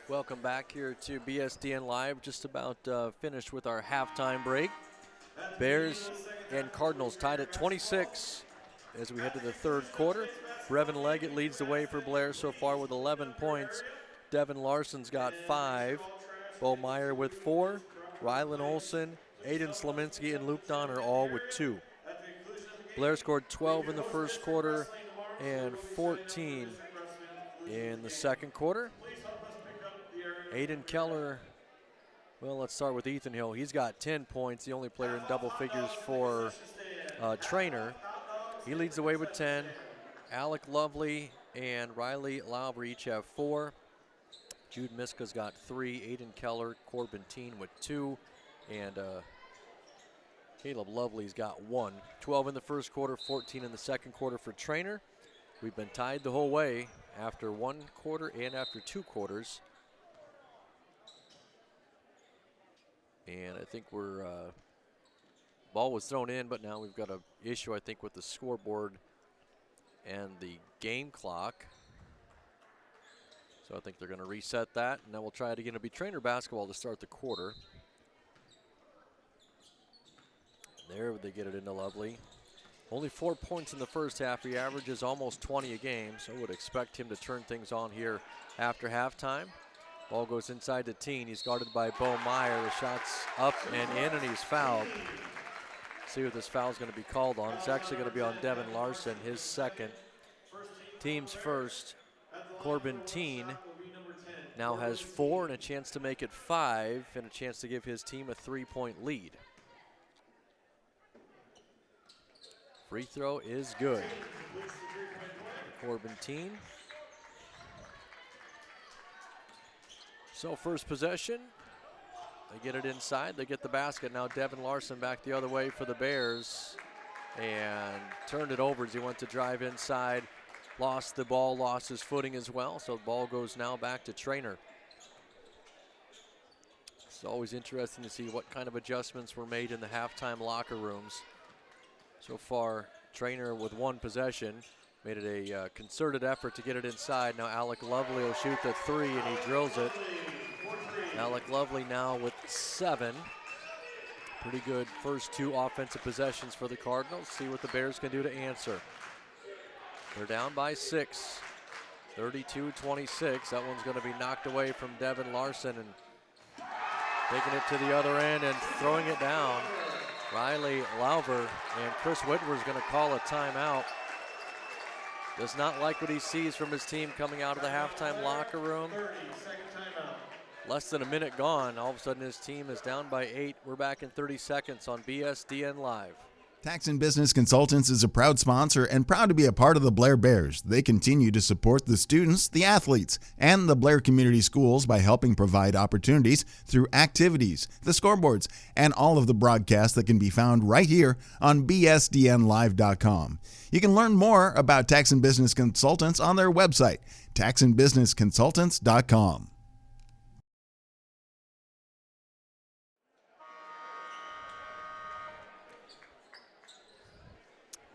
Welcome back here to BSDN Live. Just about finished with our halftime break. Bears and Cardinals tied at 26 as we head to the third quarter. Brevin Leggett leads the way for Blair so far with 11 points. Devin Larson's got 5. Bo Meyer with 4. Rylan Olson, Aiden Slaminski, and Luke Donner all with 2. Blair scored 12 in the first quarter and 14 in the second quarter. Aiden Keller, well, let's start with Ethan Hill. He's got 10 points, the only player in double figures for Trainer. He leads the way with 10. Alec Lovely and Riley Lauber each have 4. Jude Miska's got 3. Aiden Keller, Corbin Teen with 2. And Caleb Lovely's got 1. 12 in the first quarter, 14 in the second quarter for Trainer. We've been tied the whole way after 1 quarter and after 2 quarters. And I think ball was thrown in, but now we've got an issue, I think, with the scoreboard and the game clock. So I think they're going to reset that, and then we'll try it again. It'll be Trainer basketball to start the quarter. There they get it into Lovely. Only 4 points in the first half. He averages almost 20 a game, so I would expect him to turn things on here after halftime. Ball goes inside to Teen. He's guarded by Bo Meyer. The shot's up and in, and he's fouled. See what this foul is going to be called on. It's actually going to be on Devin Larson, his second. Team's first. Corbin Teen now has 4 and a chance to make it 5 and a chance to give his team a 3-point lead. Free throw is good. Corbin Teen. So first possession, they get it inside, they get the basket. Now Devin Larson back the other way for the Bears and turned it over as he went to drive inside. Lost the ball, lost his footing as well, so the ball goes now back to Trainer. It's always interesting to see what kind of adjustments were made in the halftime locker rooms. So far, Trainer with 1 possession. Made it a concerted effort to get it inside. Now Alec Lovely will shoot the 3 and he drills it. Alec Lovely now with 7. Pretty good first 2 offensive possessions for the Cardinals. See what the Bears can do to answer. They're down by 6, 32-26. That one's going to be knocked away from Devin Larson and taking it to the other end and throwing it down. Riley Lauber and Chris Whitwer's going to call a timeout. Does not like what he sees from his team coming out of the halftime locker room. Less than a minute gone. All of a sudden his team is down by 8. We're back in 30 seconds on BSDN Live. Tax and Business Consultants is a proud sponsor and proud to be a part of the Blair Bears. They continue to support the students, the athletes, and the Blair Community Schools by helping provide opportunities through activities, the scoreboards, and all of the broadcasts that can be found right here on bsdnlive.com. You can learn more about Tax and Business Consultants on their website, taxandbusinessconsultants.com.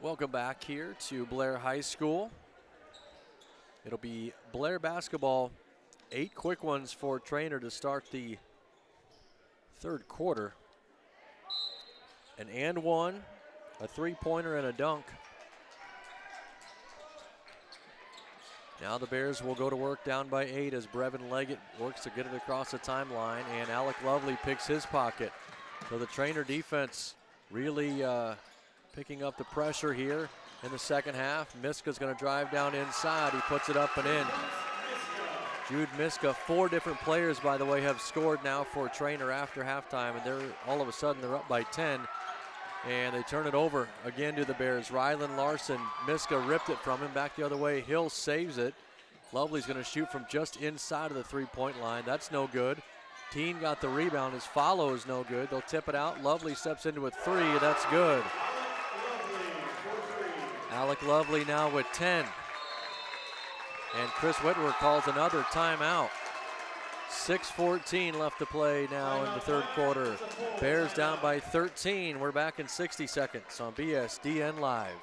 Welcome back here to Blair High School. It'll be Blair basketball. 8 quick ones for Trainer to start the third quarter. An and one, a 3-pointer, and a dunk. Now the Bears will go to work down by 8 as Brevin Leggett works to get it across the timeline, and Alec Lovely picks his pocket. So the Trainer defense really picking up the pressure here in the second half. Miska's going to drive down inside. He puts it up and in. Jude Miska, 4 different players, by the way, have scored now for Trainer after halftime, and they're all of a sudden they're up by 10, and they turn it over again to the Bears. Rylan Larson, Miska ripped it from him back the other way. Hill saves it. Lovely's going to shoot from just inside of the 3-point line. That's no good. Teen got the rebound. His follow is no good. They'll tip it out. Lovely steps into a 3. That's good. Alec Lovely now with 10. And Chris Whitwer calls another timeout. 6:14 left to play now in the third quarter. Bears down by 13. We're back in 60 seconds on BSDN Live.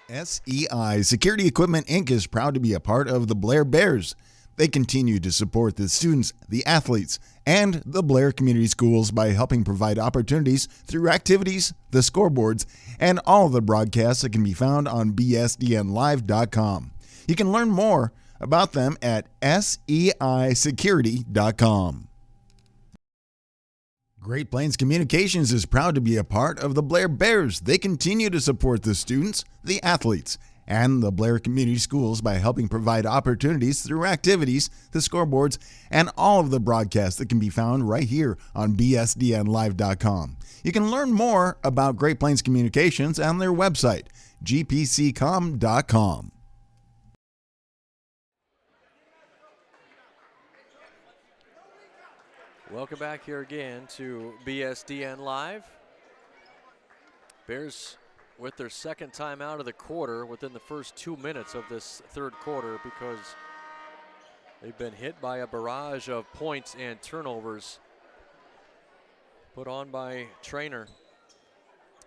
SEI Security Equipment Inc. is proud to be a part of the Blair Bears. They continue to support the students, the athletes, and the Blair Community Schools by helping provide opportunities through activities, the scoreboards, and all of the broadcasts that can be found on bsdnlive.com. You can learn more about them at seisecurity.com. Great Plains Communications is proud to be a part of the Blair Bears. They continue to support the students, the athletes, and the Blair Community Schools by helping provide opportunities through activities, the scoreboards, and all of the broadcasts that can be found right here on bsdnlive.com. You can learn more about Great Plains Communications on their website, gpccom.com. Welcome back here again to BSDN Live. Bears with their second time out of the quarter within the first 2 minutes of this third quarter because they've been hit by a barrage of points and turnovers put on by Trainer.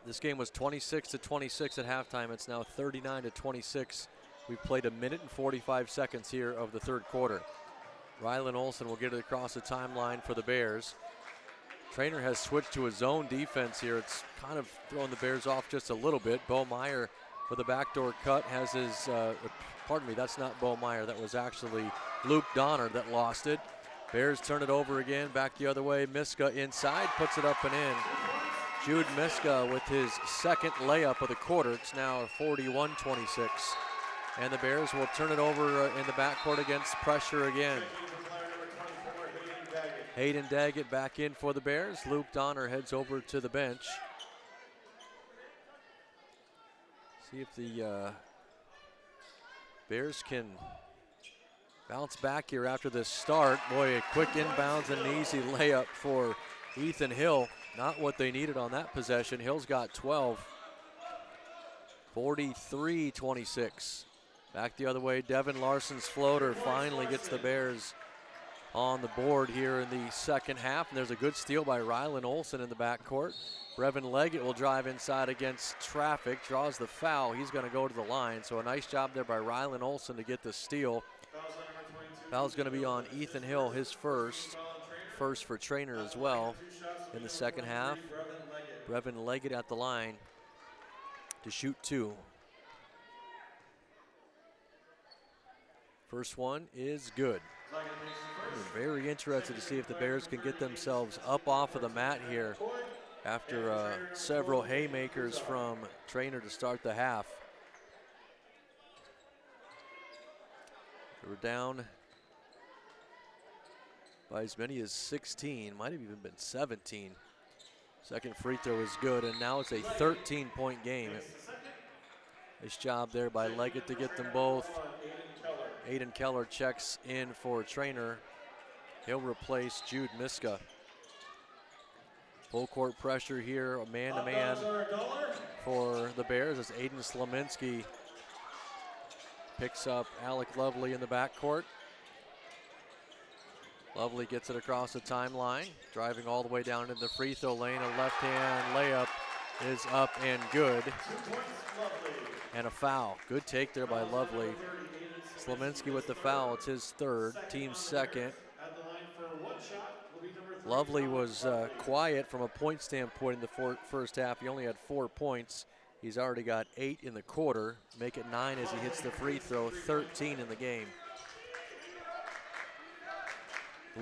This game was 26-26 at halftime. It's now 39-26. We've played 1 minute and 45 seconds here of the third quarter. Rylan Olson will get it across the timeline for the Bears. Trainer has switched to a zone defense here. It's kind of throwing the Bears off just a little bit. Bo Meyer with a backdoor cut has his, pardon me, that's not Bo Meyer. That was actually Luke Donner that lost it. Bears turn it over again, back the other way. Miska inside, puts it up and in. Jude Miska with his second layup of the quarter. It's now 41-26. And the Bears will turn it over in the backcourt against pressure again. Hayden Daggett back in for the Bears. Luke Donner heads over to the bench. See if the Bears can bounce back here after this start. Boy, a quick inbounds and an easy layup for Ethan Hill. Not what they needed on that possession. Hill's got 12. 43-26. Back the other way, Devin Larson's floater finally gets the Bears on the board here in the second half. And there's a good steal by Rylan Olson in the backcourt. Brevin Leggett will drive inside against traffic, draws the foul. He's going to go to the line. So a nice job there by Rylan Olson to get the steal. Foul's going to be on Ethan Hill, his first for Trainer as well in the second half. Brevin Leggett at the line to shoot two. First one is good. I'm very interested to see if the Bears can get themselves up off of the mat here after several haymakers from Trainer to start the half. They were down by as many as 16, might have even been 17. Second free throw is good, and now it's a 13-point game. Nice job there by Leggett to get them both. Aiden Keller checks in for Trainer. He'll replace Jude Miska. Full court pressure here, man-to-man for the Bears as Aiden Slominski picks up Alec Lovely in the backcourt. Lovely gets it across the timeline, driving all the way down into the free throw lane. A left-hand layup is up and good. And a foul. Good take there by Lovely. Slominski with the foul. It's his third, team's second. Lovely was quiet from a point standpoint in the first half. He only had 4 points. He's already got 8 in the quarter. Make it 9 as he hits the free throw, 13 in the game.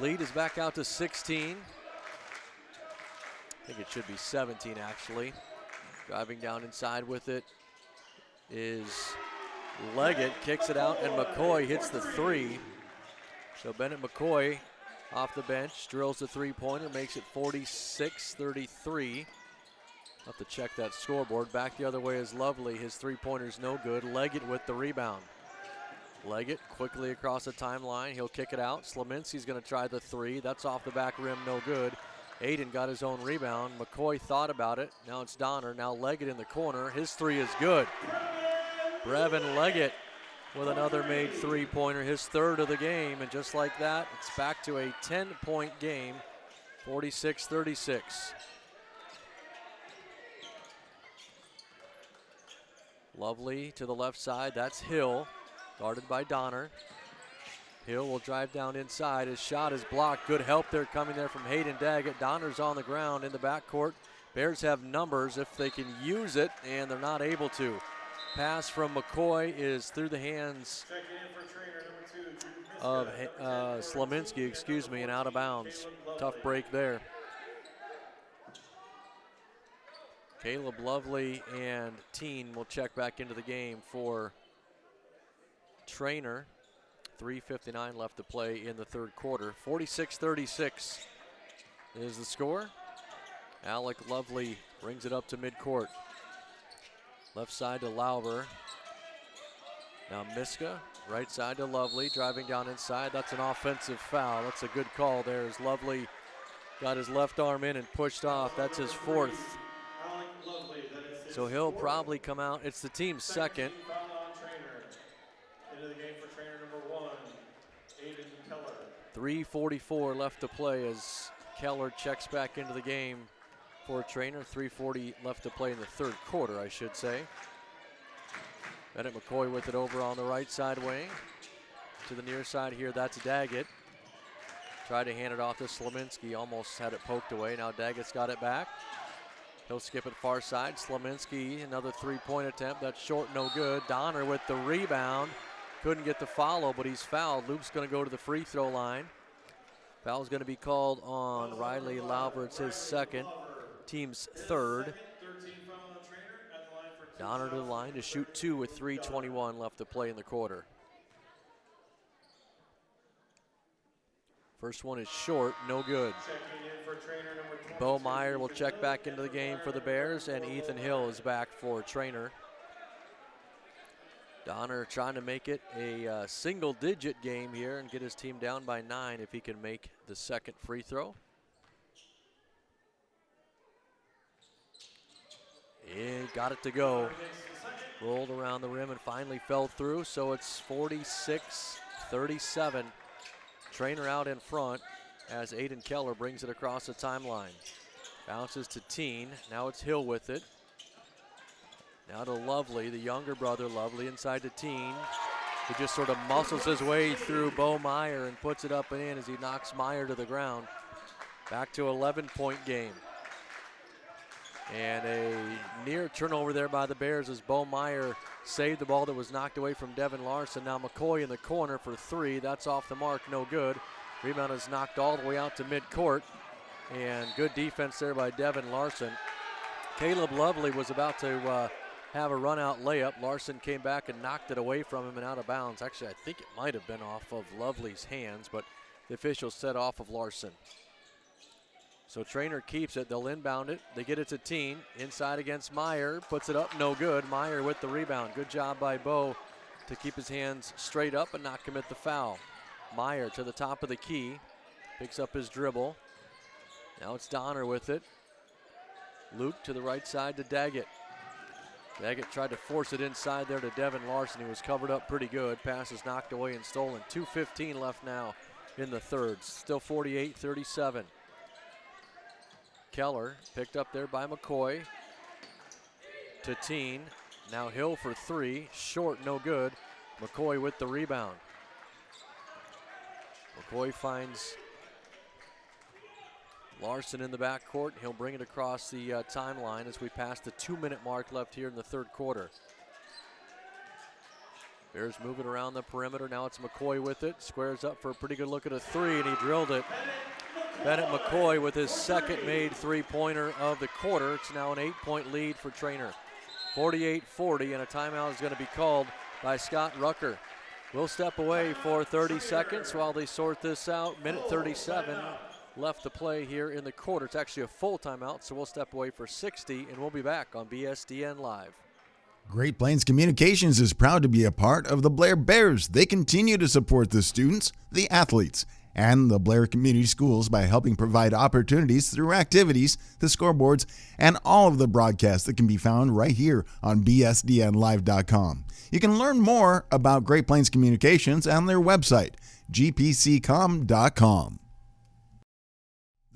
Lead is back out to 16. I think it should be 17 actually. Driving down inside with it is Leggett, kicks it out, and McCoy hits the three. So Bennett McCoy off the bench, drills the three-pointer, makes it 46-33. Have to check that scoreboard. Back the other way is Lovely. His three-pointer's no good. Leggett with the rebound. Leggett quickly across the timeline. He'll kick it out. Slominski's going to try the three. That's off the back rim, no good. Aiden got his own rebound. McCoy thought about it. Now it's Donner. Now Leggett in the corner. His three is good. Brevin Leggett with another made three-pointer, his third of the game. And just like that, it's back to a 10-point game, 46-36. Lovely to the left side. That's Hill, guarded by Donner. Hill will drive down inside. His shot is blocked. Good help there coming there from Hayden Daggett. Donner's on the ground in the backcourt. Bears have numbers if they can use it, and they're not able to. Pass from McCoy is through the hands of Slominski, and out of bounds. Tough break there. Caleb Lovely and Teen will check back into the game for Trainer. 3:59 left to play in the third quarter. 46-36 is the score. Alec Lovely brings it up to midcourt. Left side to Lauber. Now Miska, right side to Lovely, driving down inside. That's an offensive foul. That's a good call there as Lovely got his left arm in and pushed off. That's his fourth. So he'll probably come out. It's the team's second. Into the game for trainer number 1, Aiden Keller. 3:44 left to play as Keller checks back into the game for Trainer. 3:40 left to play in the third quarter, I should say. Bennett McCoy with it over on the right side wing. To the near side here, that's Daggett. Tried to hand it off to Slominski, almost had it poked away. Now Daggett's got it back. He'll skip it far side. Slominski, another three-point attempt. That's short, no good. Donner with the rebound. Couldn't get the follow, but he's fouled. Luke's going to go to the free throw line. Foul's going to be called on Riley Lauber. It's his second, team's third. Donner to the line to shoot 2 with 3:21 left to play in the quarter. First one is short, no good. Bo Meyer will check back into the game for the Bears, and Ethan Hill is back for Trainer. Donner trying to make it a single-digit game here and get his team down by 9 if he can make the second free throw. He got it to go. Rolled around the rim and finally fell through, so it's 46-37. Trainer out in front as Aiden Keller brings it across the timeline. Bounces to Teen. Now it's Hill with it. Now to Lovely, the younger brother Lovely, inside to Teen. He just sort of muscles his way through Bo Meyer and puts it up and in as he knocks Meyer to the ground. Back to 11-point game. And a near turnover there by the Bears as Bo Meyer saved the ball that was knocked away from Devin Larson. Now McCoy in the corner for 3. That's off the mark, no good. Rebound is knocked all the way out to midcourt. And good defense there by Devin Larson. Caleb Lovely was about to have a run-out layup. Larson came back and knocked it away from him and out of bounds. Actually, I think it might have been off of Lovely's hands, but the officials said off of Larson. So Trainer keeps it. They'll inbound it. They get it to Teen. Inside against Meyer. Puts it up. No good. Meyer with the rebound. Good job by Bo to keep his hands straight up and not commit the foul. Meyer to the top of the key. Picks up his dribble. Now it's Donner with it. Luke to the right side to Daggett. Daggett tried to force it inside there to Devin Larson. He was covered up pretty good. Pass is knocked away and stolen. 2:15 left now in the third. Still 48-37. Keller picked up there by McCoy to Teen. Now Hill for 3. Short, no good. McCoy with the rebound. McCoy finds Larson in the backcourt. He'll bring it across the timeline as we pass the 2-minute mark left here in the third quarter. Bears moving around the perimeter. Now it's McCoy with it. Squares up for a pretty good look at a 3, and he drilled it. Bennett McCoy with his second made three-pointer of the quarter. It's now an 8-point lead for Trainer. 48-40, and a timeout is going to be called by Scott Rucker. We'll step away for 30 seconds while they sort this out. Minute 37 left to play here in the quarter. It's actually a full timeout, so we'll step away for 60, and we'll be back on BSDN Live. Great Plains Communications is proud to be a part of the Blair Bears. They continue to support the students, the athletes, and the Blair Community Schools by helping provide opportunities through activities, the scoreboards, and all of the broadcasts that can be found right here on bsdnlive.com. You can learn more about Great Plains Communications on their website, gpccom.com.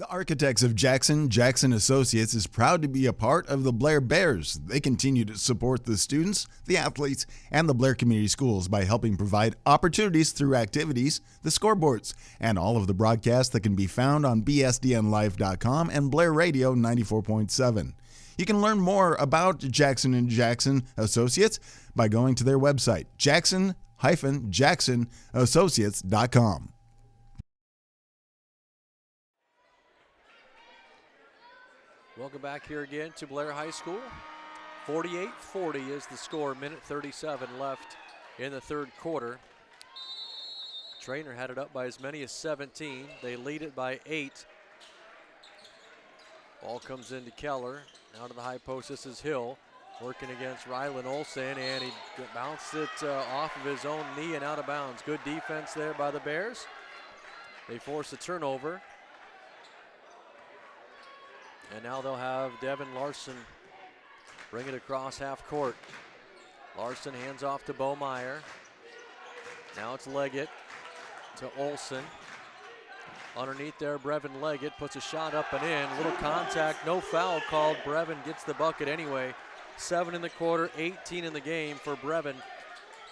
The Architects of Jackson, Jackson Associates is proud to be a part of the Blair Bears. They continue to support the students, the athletes, and the Blair Community Schools by helping provide opportunities through activities, the scoreboards, and all of the broadcasts that can be found on bsdnlive.com and Blair Radio 94.7. You can learn more about Jackson and Jackson Associates by going to their website, jackson-jacksonassociates.com. Welcome back here again to Blair High School. 48-40 is the score, minute 37 left in the third quarter. Trainer had it up by as many as 17. They lead it by 8. Ball comes into Keller. Now to the high post, this is Hill working against Rylan Olson, and he bounced it off of his own knee and out of bounds. Good defense there by the Bears. They force a turnover. And now they'll have Devin Larson bring it across half court. Larson hands off to Bo Meyer. Now it's Leggett to Olson. Underneath there, Brevin Leggett puts a shot up and in. Little contact, no foul called. Brevin gets the bucket anyway. 7 in the quarter, 18 in the game for Brevin.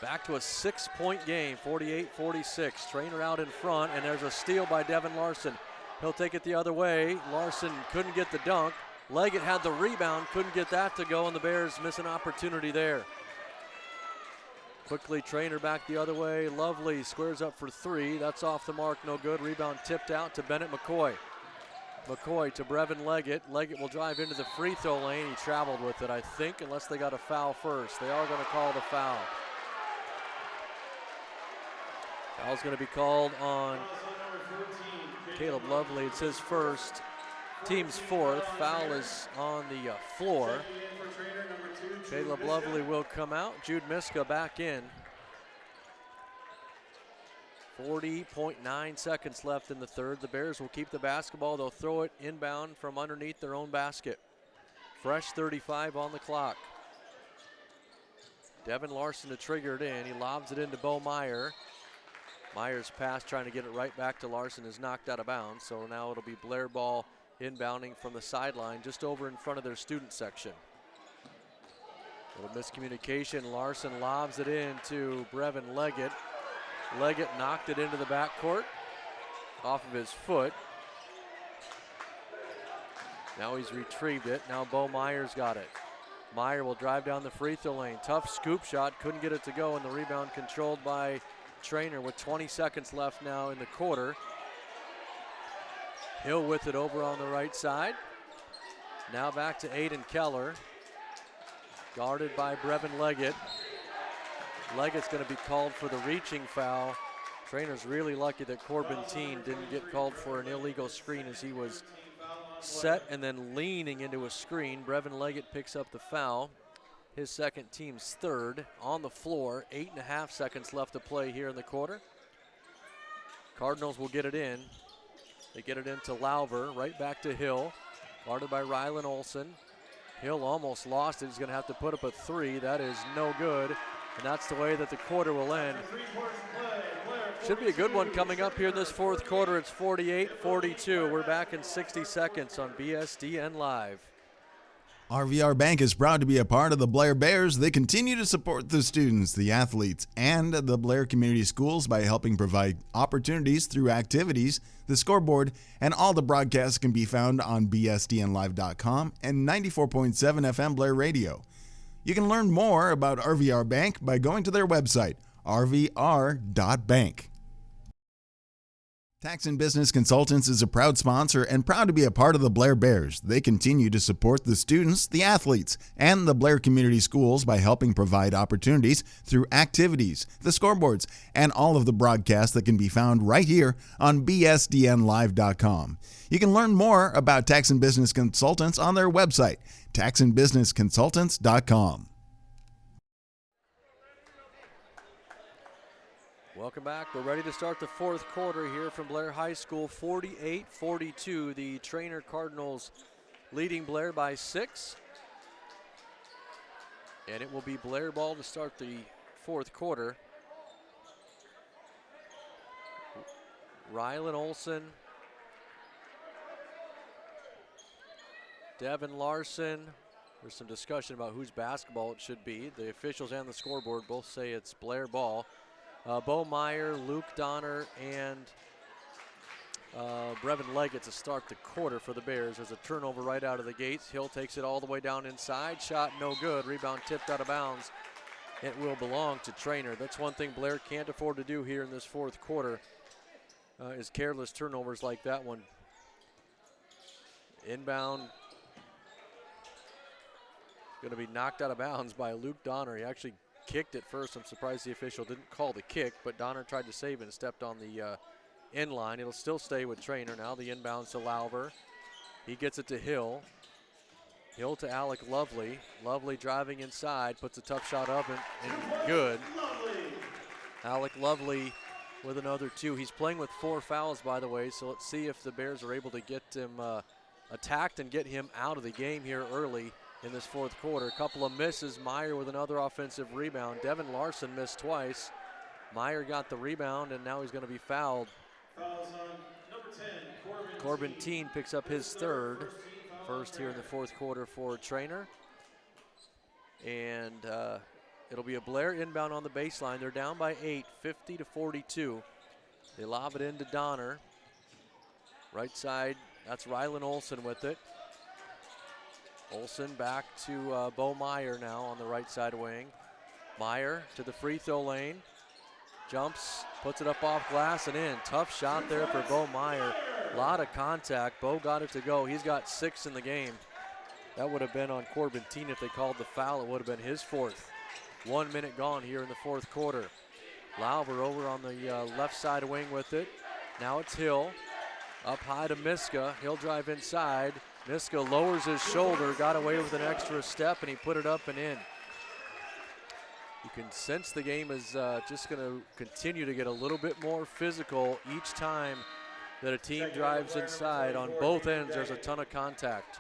Back to a 6-point game, 48-46. Trainer out in front, and there's a steal by Devin Larson. He'll take it the other way. Larson couldn't get the dunk. Leggett had the rebound, couldn't get that to go, and the Bears miss an opportunity there. Quickly, Trainer back the other way. Lovely squares up for 3. That's off the mark, no good. Rebound tipped out to Bennett McCoy. McCoy to Brevin Leggett. Leggett will drive into the free throw lane. He traveled with it, I think, unless they got a foul first. They are going to call the foul. Foul's going to be called on Caleb Lovely. It's his first, team's 4th. Foul is on the floor. Caleb Lovely will come out. Jude Miska back in. 40.9 seconds left in the third. The Bears will keep the basketball. They'll throw it inbound from underneath their own basket. Fresh 35 on the clock. Devin Larson to trigger it in. He lobs it into Bo Meyer. Meyer's pass trying to get it right back to Larson is knocked out of bounds. So now it'll be Blair ball inbounding from the sideline just over in front of their student section. Little miscommunication. Larson lobs it in to Brevin Leggett. Leggett knocked it into the backcourt off of his foot. Now he's retrieved it. Now Bo Meyer's got it. Meyer will drive down the free throw lane. Tough scoop shot, couldn't get it to go, and the rebound controlled by Trainer with 20 seconds left now in the quarter. Hill with it over on the right side. Now back to Aiden Keller. Guarded by Brevin Leggett. Leggett's going to be called for the reaching foul. Trainer's really lucky that Corbin Teen didn't get called for an illegal screen as he was set and then leaning into a screen. Brevin Leggett picks up the foul. His second, team's 3rd. On the floor, 8.5 seconds left to play here in the quarter. Cardinals will get it in. They get it into Lauver, right back to Hill. Guarded by Rylan Olson. Hill almost lost it. He's going to have to put up a 3. That is no good. And that's the way that the quarter will end. Should be a good one coming up here in this fourth quarter. It's 48-42. We're back in 60 seconds on BSDN Live. RVR Bank is proud to be a part of the Blair Bears. They continue to support the students, the athletes, and the Blair Community Schools by helping provide opportunities through activities, the scoreboard, and all the broadcasts can be found on bsdnlive.com and 94.7 FM Blair Radio. You can learn more about RVR Bank by going to their website, rvr.bank. Tax and Business Consultants is a proud sponsor and proud to be a part of the Blair Bears. They continue to support the students, the athletes, and the Blair Community Schools by helping provide opportunities through activities, the scoreboards, and all of the broadcasts that can be found right here on bsdnlive.com. You can learn more about Tax and Business Consultants on their website, taxandbusinessconsultants.com. Welcome back. We're ready to start the fourth quarter here from Blair High School. 48-42. The Trainer Cardinals leading Blair by 6. And it will be Blair ball to start the fourth quarter. Rylan Olson Devin Larson. There's some discussion about whose basketball it should be. The officials and the scoreboard both say it's Blair ball. Bo Meyer, Luke Donner, and Brevin Leggett to start the quarter for the Bears. There's a turnover right out of the gates. Hill takes it all the way down inside. Shot no good. Rebound tipped out of bounds. It will belong to Trainer. That's one thing Blair can't afford to do here in this fourth quarter, is careless turnovers like that one. Inbound. Going to be knocked out of bounds by Luke Donner. He actually kicked it first. I'm surprised the official didn't call the kick, but Donner tried to save it and stepped on the end line. It'll still stay with Trainer. Now the inbounds to Lauber. He gets it to Hill. Hill to Alec Lovely. Lovely driving inside, puts a tough shot up and good. Alec Lovely with another 2. He's playing with 4 fouls, by the way, so let's see if the Bears are able to get him attacked and get him out of the game here early in this fourth quarter. A couple of misses. Meyer with another offensive rebound. Devin Larson missed twice. Meyer got the rebound, and now he's going to be fouled. Fouls on number 10, Corbin Teen picks up his third. First here in the fourth quarter for Trainer. And it'll be a Blair inbound on the baseline. They're down by 8, 50-42. They lob it into Donner. Right side, that's Rylan Olson with it. Olson back to Bo Meyer now on the right side wing. Meyer to the free throw lane. Jumps, puts it up off glass and in. Tough shot there for Bo Meyer. A lot of contact. Bo got it to go. He's got 6 in the game. That would have been on Corbin Teen if they called the foul. It would have been his 4th. 1 minute gone here in the fourth quarter. Lauber over on the left side wing with it. Now it's Hill. Up high to Miska. He'll drive inside. Miska lowers his shoulder, got away with an extra step, and he put it up and in. You can sense the game is just going to continue to get a little bit more physical each time that a team drives inside. On both ends, there's a ton of contact.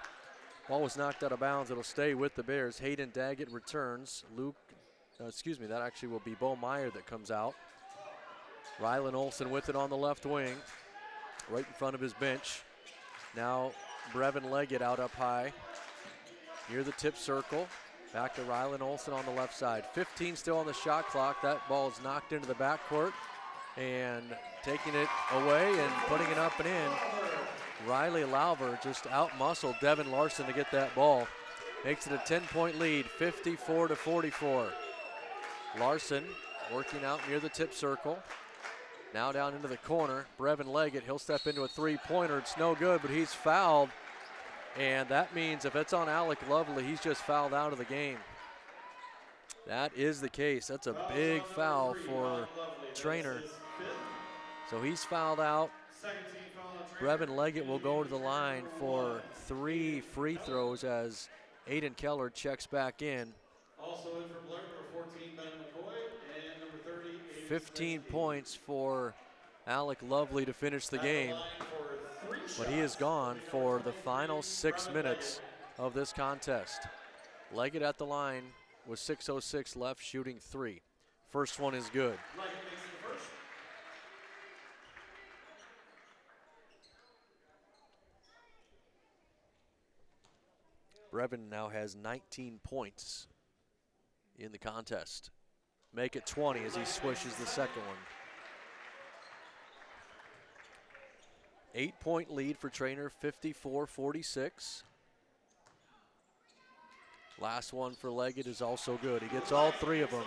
Ball was knocked out of bounds. It'll stay with the Bears. Hayden Daggett returns. That actually will be Bo Meyer that comes out. Rylan Olson with it on the left wing, right in front of his bench. Now Brevin Leggett out up high, near the tip circle. Back to Rylan Olson on the left side. 15 still on the shot clock. That ball is knocked into the backcourt, and taking it away and putting it up and in. Riley Lauber just out-muscled Devin Larson to get that ball. Makes it a 10-point lead, 54-44. Larson working out near the tip circle. Now down into the corner, Brevin Leggett, he'll step into a three-pointer. It's no good, but he's fouled. And that means if it's on Alec Lovely, he's just fouled out of the game. That is the case. That's a big foul for Trainer. So he's fouled out. Brevin Leggett will go to the line for 3 free throws as Aiden Keller checks back in. Also in for Blair, number 14, Ben McCoy, and number 30, 15 points for Alec Lovely to finish the game. But he is gone for the final 6 minutes of this contest. Leggett at the line with 6:06 left, shooting 3. First one is good. Brevin now has 19 points in the contest. Make it 20 as he swishes the second one. 8-point lead for Trainer, 54-46. Last one for Leggett is also good. He gets all 3 of them.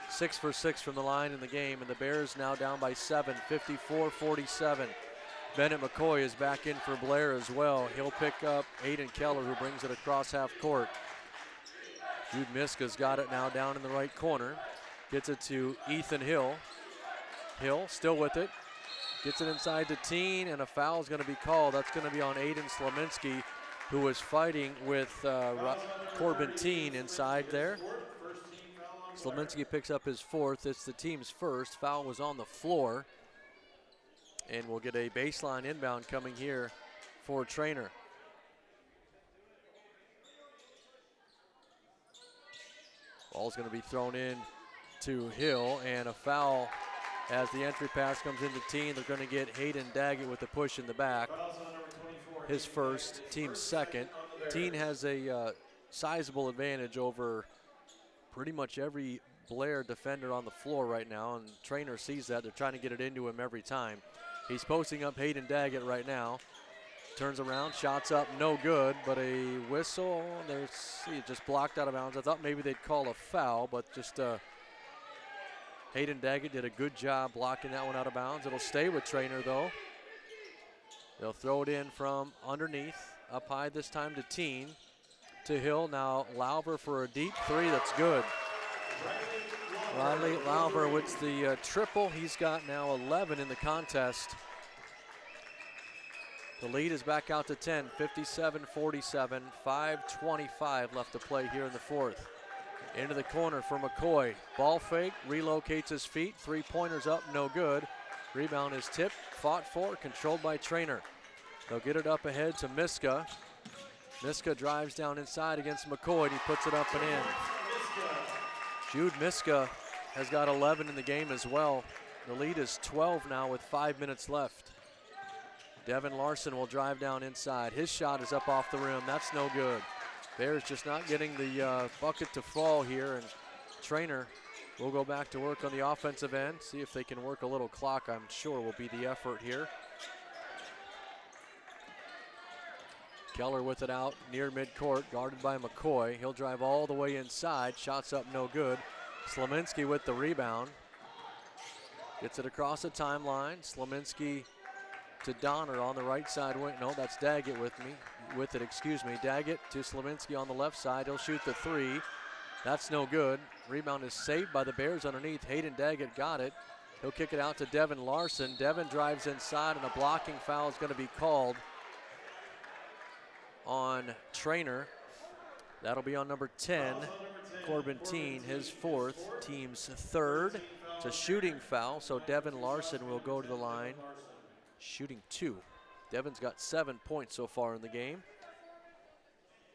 6 for 6 from the line in the game, and the Bears now down by 7, 54-47. Bennett McCoy is back in for Blair as well. He'll pick up Aiden Keller, who brings it across half court. Jude Miska's got it now down in the right corner. Gets it to Ethan Hill. Hill still with it. Gets it inside to Teen, and a foul is going to be called. That's going to be on Aiden Slominski, who was fighting with Corbin Teen inside there. Slominski picks up his 4th. It's the team's first. Foul was on the floor. And we'll get a baseline inbound coming here for Trainer. Ball's going to be thrown in to Hill, and a foul as the entry pass comes into Teen. They're going to get Hayden Daggett with the push in the back. his first, team's second. Teen has a sizable advantage over pretty much every Blair defender on the floor right now, and Trainer sees that. They're trying to get it into him every time. He's posting up Hayden Daggett right now. Turns around, shots up, no good, but a whistle. It just blocked out of bounds. I thought maybe they'd call a foul, but just Hayden Daggett did a good job blocking that one out of bounds. It'll stay with Trainer, though. They'll throw it in from underneath, up high this time to Teen, to Hill. Now Lauver for a deep three, that's good. Riley Lauver with the triple. He's got now 11 in the contest. The lead is back out to 10, 57-47, 5:25 left to play here in the fourth. Into the corner for McCoy. Ball fake, relocates his feet, three-pointers up, no good. Rebound is tipped, fought for, controlled by Trainer. They'll get it up ahead to Miska. Miska drives down inside against McCoy, and he puts it up and in. Jude Miska has got 11 in the game as well. The lead is 12 now with 5 minutes left. Devin Larson will drive down inside. His shot is up off the rim. That's no good. Bears just not getting the bucket to fall here, and Trainer will go back to work on the offensive end. See if they can work a little clock, I'm sure will be the effort here. Keller with it out near midcourt, guarded by McCoy. He'll drive all the way inside. Shots up, no good. Slominski with the rebound. Gets it across the timeline. Slominski to Donner on the right side wing. No, that's Daggett with it, excuse me. Daggett to Slominski on the left side. He'll shoot the three. That's no good. Rebound is saved by the Bears underneath. Hayden Daggett got it. He'll kick it out to Devin Larson. Devin drives inside, and a blocking foul is going to be called on Trainer. That'll be on number 10, Corbin Teen, his fourth, team's third. It's a shooting foul, so Devin Larson will go to the line. Shooting 2. Devin's got 7 points so far in the game.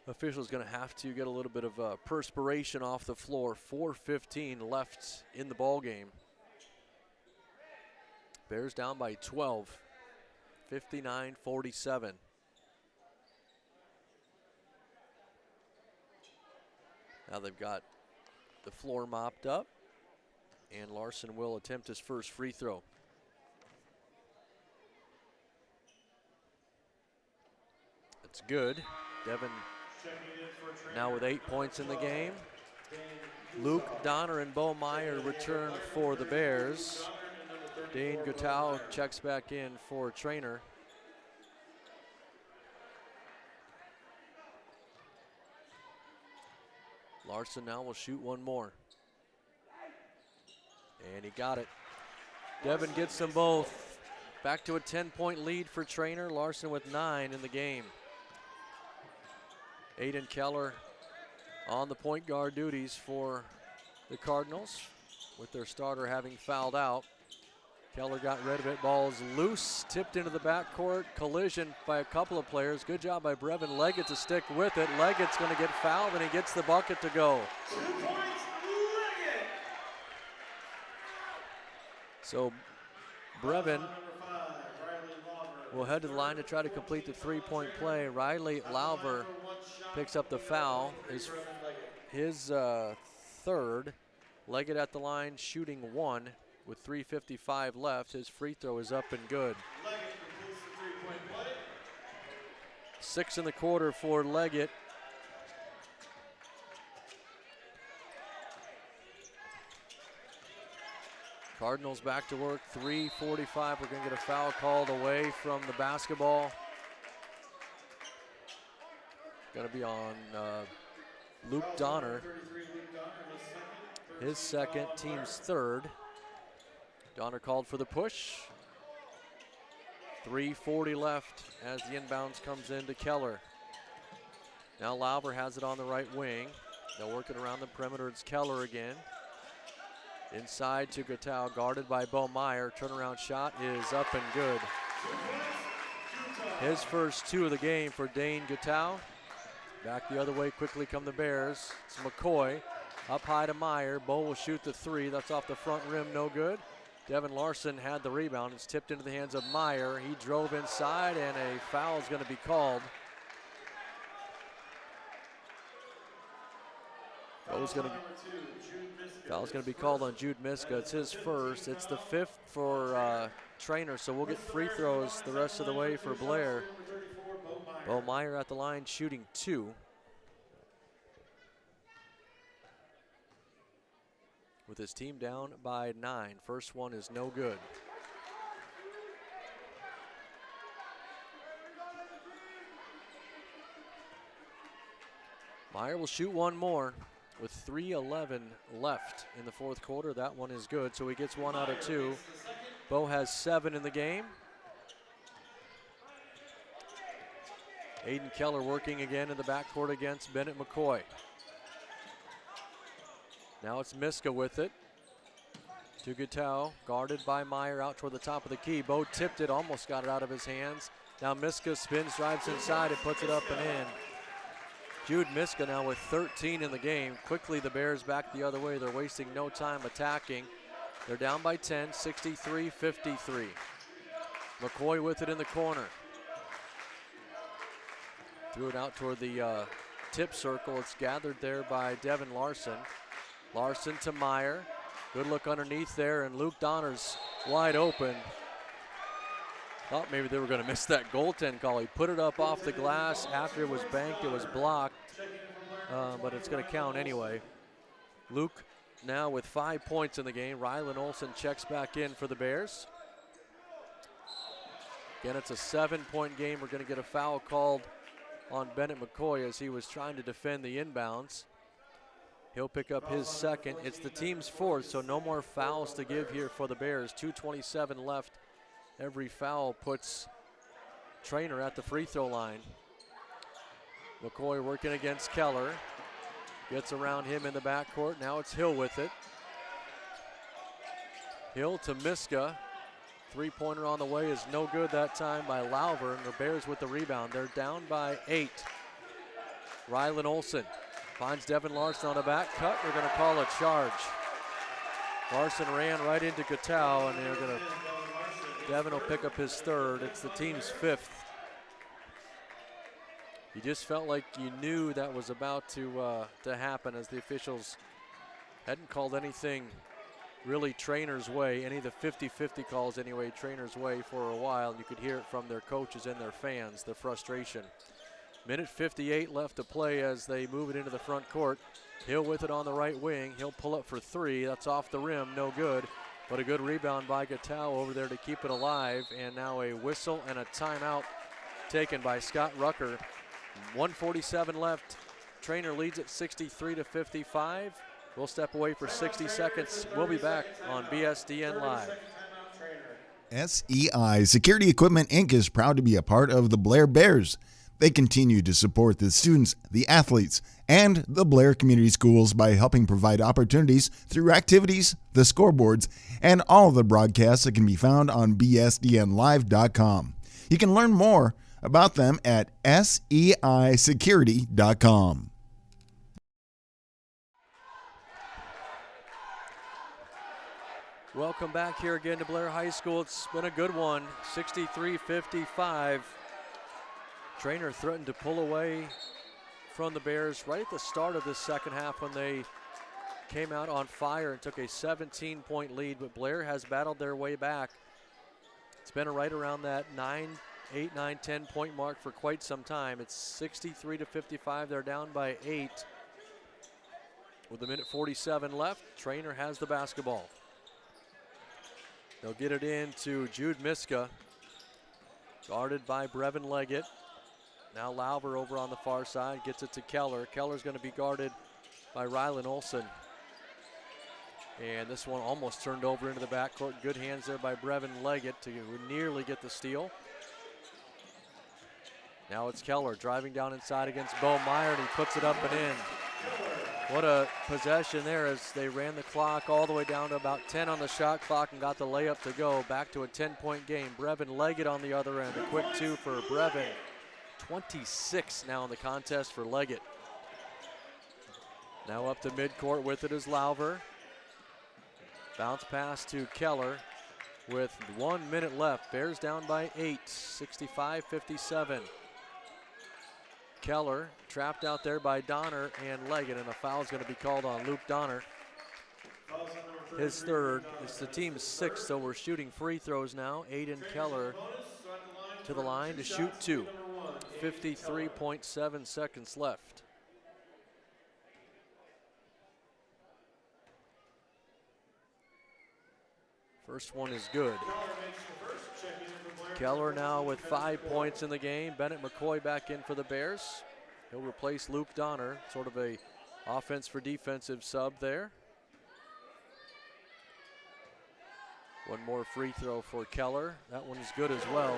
Official's going to have to get a little bit of perspiration off the floor. 4:15 left in the ball game. Bears down by 12, 59-47. Now they've got the floor mopped up, and Larson will attempt his first free throw. It's good. Devin now with 8 points in the game. Luke Donner and Bo Meyer return for the Bears. Dane Gutau checks back in for Trainer. Larson now will shoot one more. And he got it. Devin gets them both. Back to a 10-point lead for Trainer. Larson with 9 in the game. Aiden Keller on the point guard duties for the Cardinals, with their starter having fouled out. Keller got rid of it. Ball is loose, tipped into the backcourt. Collision by a couple of players. Good job by Brevin Leggett to stick with it. Leggett's going to get fouled, and he gets the bucket to go. 2 points, Leggett. So Brevin will head to the line to try to complete the three-point play. Riley Lauver picks up the foul. His third. Leggett at the line, shooting 1 with 3:55 left. His free throw is up and good. 6 in the quarter for Leggett. Cardinals back to work, 3:45. We're going to get a foul called away from the basketball. Going to be on Luke Donner. His second, team's third. Donner called for the push. 3:40 left as the inbounds comes into Keller. Now Lauber has it on the right wing. They'll work it around the perimeter. It's Keller again. Inside to Gutau, guarded by Bo Meyer. Turnaround shot is up and good. His first 2 of the game for Dane Gutau. Back the other way quickly come the Bears. It's McCoy up high to Meyer. Bo will shoot the 3. That's off the front rim, no good. Devin Larson had the rebound. It's tipped into the hands of Meyer. He drove inside, and a foul is going to be called. Foul's going to be called on Jude Miska. It's his first. It's the 5th for Trainer, so we'll get free throws the rest of the way for Blair. Bo Meyer at the line shooting 2. With his team down by 9. First one is no good. Meyer will shoot one more with 3:11 left in the fourth quarter. That one is good, so he gets 1 out of 2. Bo has 7 in the game. Aiden Keller working again in the backcourt against Bennett McCoy. Now it's Miska with it. To Gutau, guarded by Meyer out toward the top of the key. Bo tipped it, almost got it out of his hands. Now Miska spins, drives inside, and puts it up and in. Jude Miska now with 13 in the game. Quickly the Bears back the other way. They're wasting no time attacking. They're down by 10, 63-53. McCoy with it in the corner. Threw it out toward the tip circle. It's gathered there by Devin Larson. Larson to Meyer. Good look underneath there, and Luke Donner's wide open. Thought maybe they were going to miss that goaltend call. He put it up off the glass. After it was banked, it was blocked, but it's going to count anyway. Luke now with 5 points in the game. Rylan Olsen checks back in for the Bears. Again, it's a 7-point game. We're going to get a foul called on Bennett McCoy as he was trying to defend the inbounds. He'll pick up his second. It's the team's 4th, so no more fouls to give here for the Bears. 2:27 left. Every foul puts Trainer at the free throw line. McCoy working against Keller. Gets around him in the backcourt. Now it's Hill with it. Hill to Miska. Three-pointer on the way is no good that time by Lauver, and the Bears with the rebound. They're down by 8. Rylan Olsen finds Devin Larson on a back cut. They're going to call a charge. Larson ran right into Gutau, and they're going to. Devin will pick up his 3rd. It's the team's 5th. You just felt like you knew that was about to happen as the officials hadn't called anything really Trainer's way, any of the 50-50 calls anyway, Trainer's way for a while. And you could hear it from their coaches and their fans, the frustration. Minute 58 left to play as they move it into the front court. Hill with it on the right wing. He'll pull up for 3. That's off the rim, no good. But a good rebound by Gutau over there to keep it alive. And now a whistle and a timeout taken by Scott Rucker. 1:47 left. Trainer leads at 63-55. We'll step away for 60 seconds. We'll be back on BSDN Live. SEI Security Equipment Inc. is proud to be a part of the Blair Bears. They continue to support the students, the athletes, and the Blair Community Schools by helping provide opportunities through activities, the scoreboards, and all of the broadcasts that can be found on bsdnlive.com. You can learn more about them at seisecurity.com. Welcome back here again to Blair High School. It's been a good one, 63-55. Trainer threatened to pull away from the Bears right at the start of this second half when they came out on fire and took a 17-point lead, but Blair has battled their way back. It's been right around that 8, 9, 10-point mark for quite some time. It's 63-55. They're down by 8. With a minute 47 left, Trainer has the basketball. They'll get it in to Jude Miska, guarded by Brevin Leggett. Now Lauver over on the far side, gets it to Keller. Keller's going to be guarded by Rylan Olsen. And this one almost turned over into the backcourt. Good hands there by Brevin Leggett to nearly get the steal. Now it's Keller driving down inside against Bo Meyer, and he puts it up and in. What a possession there as they ran the clock all the way down to about 10 on the shot clock and got the layup to go. Back to a 10-point game. Brevin Leggett on the other end. A quick 2 for Brevin. 26 now in the contest for Leggett. Now up to midcourt with it is Lauver. Bounce pass to Keller. with 1 minute left. Bears down by 8, 65-57. Keller trapped out there by Donner and Leggett, and a foul is going to be called on Luke Donner. His third. It's the team's sixth, so we're shooting free throws now. Aiden Keller to the line to shoot 2. 53.7 seconds left. First one is good. Keller now with 5 points in the game. Bennett McCoy back in for the Bears. He'll replace Luke Donner, sort of a offense for defensive sub there. One more free throw for Keller. That one's good as well.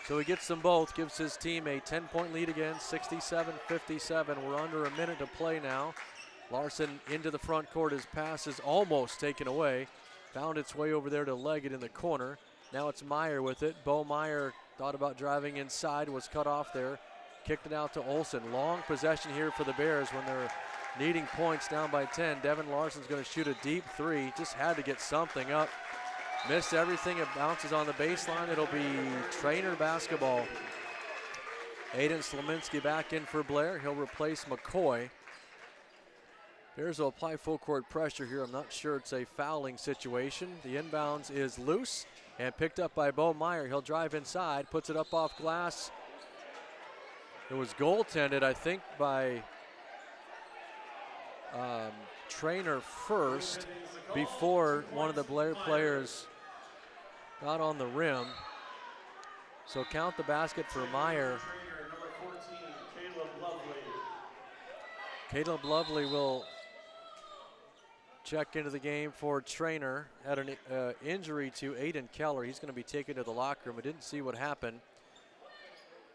So he gets them both, gives his team a 10-point lead again, 67-57. We're under a minute to play now. Larson into the front court. His pass is almost taken away. Found its way over there to Leggett in the corner. Now it's Meyer with it. Bo Meyer thought about driving inside, was cut off there. Kicked it out to Olsen. Long possession here for the Bears when they're needing points, down by 10. Devin Larson's going to shoot a deep three. Just had to get something up. Missed everything. It bounces on the baseline. It'll be Trainer basketball. Aiden Slominski back in for Blair. He'll replace McCoy. Bears will apply full court pressure here. I'm not sure it's a fouling situation. The inbounds is loose and picked up by Bo Meyer. He'll drive inside, puts it up off glass. It was goaltended, I think, by Trainer first before one of the Blair players got on the rim. So count the basket for Meyer. Caleb Lovely will check into the game for Trainer. Had an injury to Aiden Keller. He's going to be taken to the locker room. I didn't see what happened.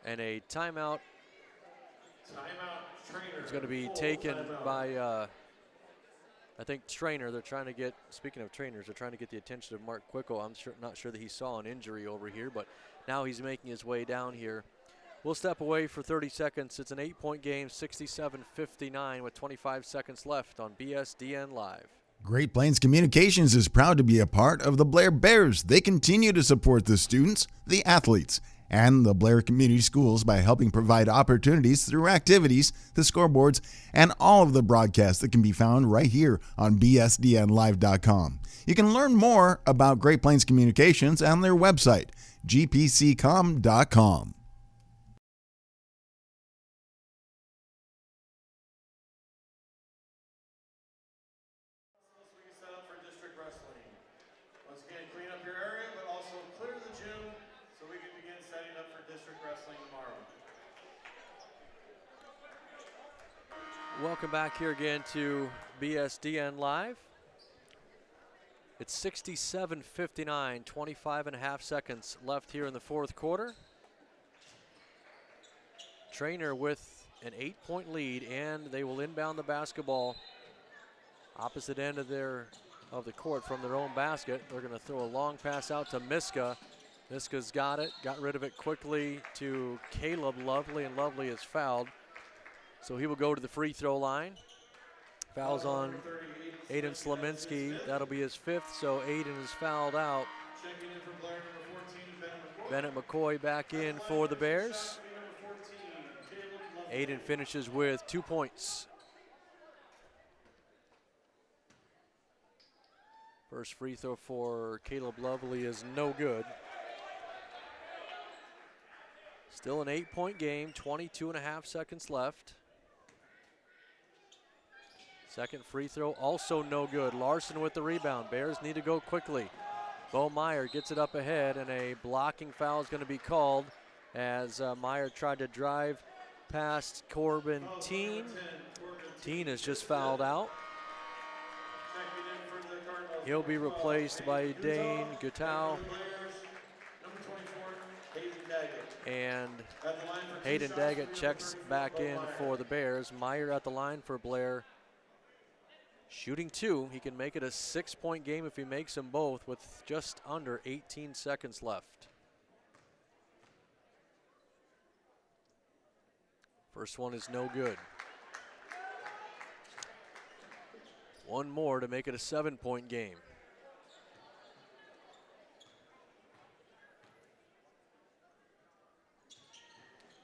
And a timeout is going to be taken by, I think, Trainer. They're trying to get, speaking of trainers, they're trying to get the attention of Mark Quicko. I'm not sure that he saw an injury over here, but now he's making his way down here. We'll step away for 30 seconds. It's an 8-point game, 67-59 with 25 seconds left on BSDN Live. Great Plains Communications is proud to be a part of the Blair Bears. They continue to support the students, the athletes, and the Blair Community Schools by helping provide opportunities through activities, the scoreboards, and all of the broadcasts that can be found right here on bsdnlive.com. You can learn more about Great Plains Communications on their website, gpccom.com. Welcome back here again to BSDN Live. It's 67-59, 25 and a half seconds left here in the fourth quarter. Trainer with an 8-point lead, and they will inbound the basketball opposite end of the court from their own basket. They're going to throw a long pass out to Miska. Miska's got it, got rid of it quickly to Caleb Lovely, and Lovely is fouled. So he will go to the free throw line. Fouls on Aiden Slominski. That'll be his fifth, so Aiden is fouled out. Bennett McCoy back in for the Bears. Aiden finishes with 2 points. First free throw for Caleb Lovely is no good. Still an 8-point game, 22 and a half seconds left. Second free throw also no good. Larson with the rebound. Bears need to go quickly. Bo Meyer gets it up ahead, and a blocking foul is going to be called as Meyer tried to drive past Corbin Teen. Teen is just fouled out. He'll be replaced by Dane Gutau. And Hayden Daggett checks back in for the Bears. Meyer at the line for Blair. Shooting 2, he can make it a 6-point game if he makes them both with just under 18 seconds left. First one is no good. One more to make it a 7-point game.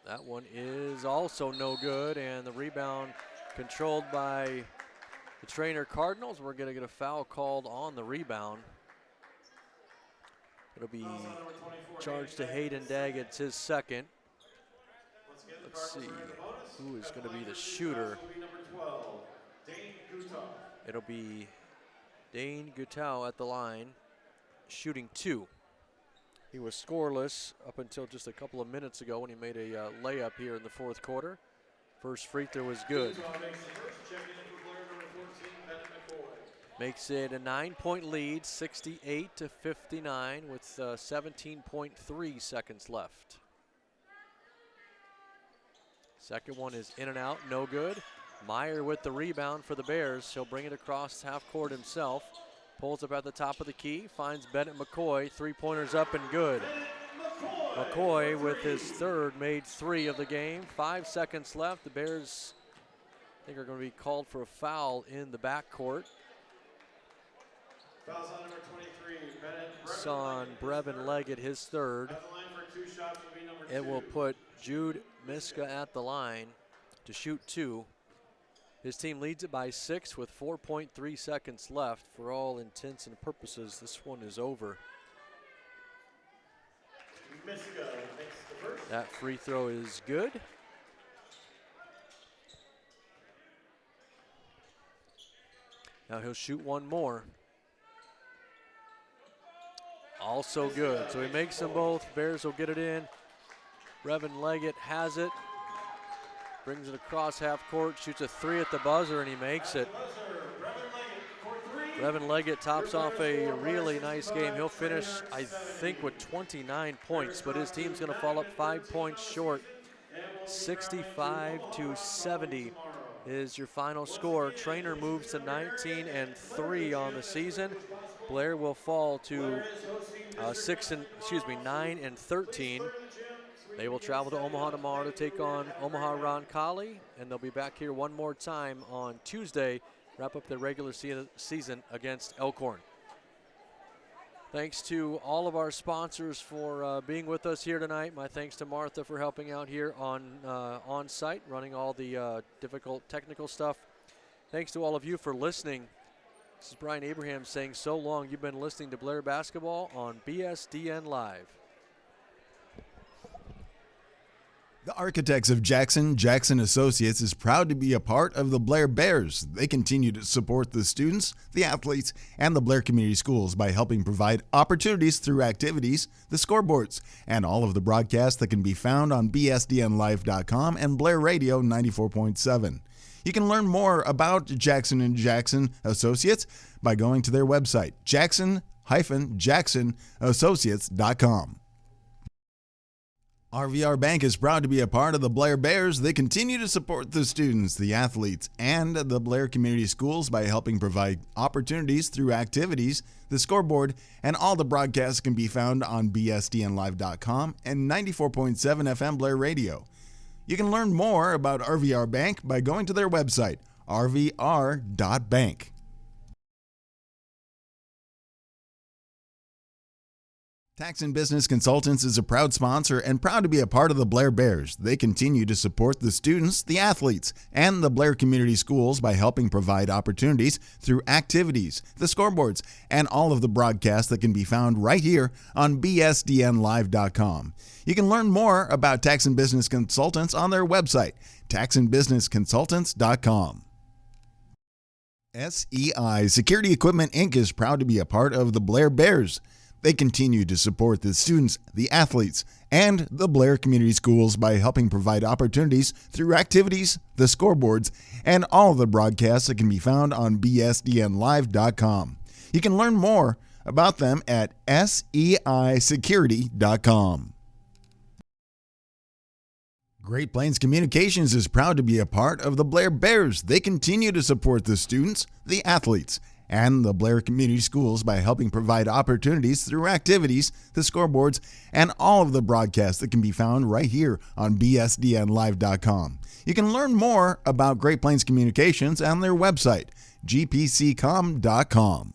That one is also no good, and the rebound controlled by the Trainer Cardinals. We're going to get a foul called on the rebound. It'll be charged to Hayden Daggett, his second. Let's see who is going to be the shooter. It'll be Dane Gutau at the line, shooting 2. He was scoreless up until just a couple of minutes ago when he made a layup here in the fourth quarter. First free throw was good. Makes it a 9-point lead, 68-59 with 17.3 seconds left. Second one is in and out, no good. Meyer with the rebound for the Bears. He'll bring it across half court himself. Pulls up at the top of the key, finds Bennett McCoy. 3-pointers up and good. McCoy with his third made 3 of the game. 5 seconds left. The Bears, I think, are going to be called for a foul in the backcourt. Fouls on number 23, Bennett. It's on Brevin Leggett, his third. At the line for 2 shots will be number 2. It will put Jude Miska at the line to shoot 2. His team leads it by 6 with 4.3 seconds left. For all intents and purposes, this one is over. Miska makes the first. That free throw is good. Now he'll shoot one more. Also good. So he makes them both. Bears will get it in. Brevin Leggett has it. Brings it across half court, shoots a 3 at the buzzer, and he makes it. Brevin Leggett tops off a really nice game. He'll finish, I think, with 29 points, but his team's going to fall up 5 points short. 65-70 is your final score. Trainer moves to 19-3 on the season. Blair will fall to 9-13. They will travel to Omaha tomorrow to take on Omaha Roncalli, and they'll be back here one more time on Tuesday, wrap up their regular season against Elkhorn. Thanks to all of our sponsors for being with us here tonight. My thanks to Martha for helping out here on site, running all the difficult technical stuff. Thanks to all of you for listening. This is Brian Abraham saying so long. You've been listening to Blair Basketball on BSDN Live. The Architects of Jackson Associates is proud to be a part of the Blair Bears. They continue to support the students, the athletes, and the Blair Community Schools by helping provide opportunities through activities, the scoreboards, and all of the broadcasts that can be found on bsdnlive.com and Blair Radio 94.7. You can learn more about Jackson Associates by going to their website, jackson-associates.com. RVR Bank is proud to be a part of the Blair Bears. They continue to support the students, the athletes, and the Blair Community Schools by helping provide opportunities through activities, the scoreboard, and all the broadcasts can be found on bsdnlive.com and 94.7 FM Blair Radio. You can learn more about RVR Bank by going to their website, rvr.bank. Tax and Business Consultants is a proud sponsor and proud to be a part of the Blair Bears. They continue to support the students, the athletes, and the Blair Community Schools by helping provide opportunities through activities, the scoreboards, and all of the broadcasts that can be found right here on bsdnlive.com. You can learn more about Tax and Business Consultants on their website, taxandbusinessconsultants.com. SEI Security Equipment Inc. is proud to be a part of the Blair Bears. They continue to support the students, the athletes, and the Blair Community Schools by helping provide opportunities through activities, the scoreboards, and all of the broadcasts that can be found on bsdnlive.com. You can learn more about them at seisecurity.com. Great Plains Communications is proud to be a part of the Blair Bears. They continue to support the students, the athletes, and the Blair Community Schools by helping provide opportunities through activities, the scoreboards, and all of the broadcasts that can be found right here on bsdnlive.com. You can learn more about Great Plains Communications on their website, gpccom.com.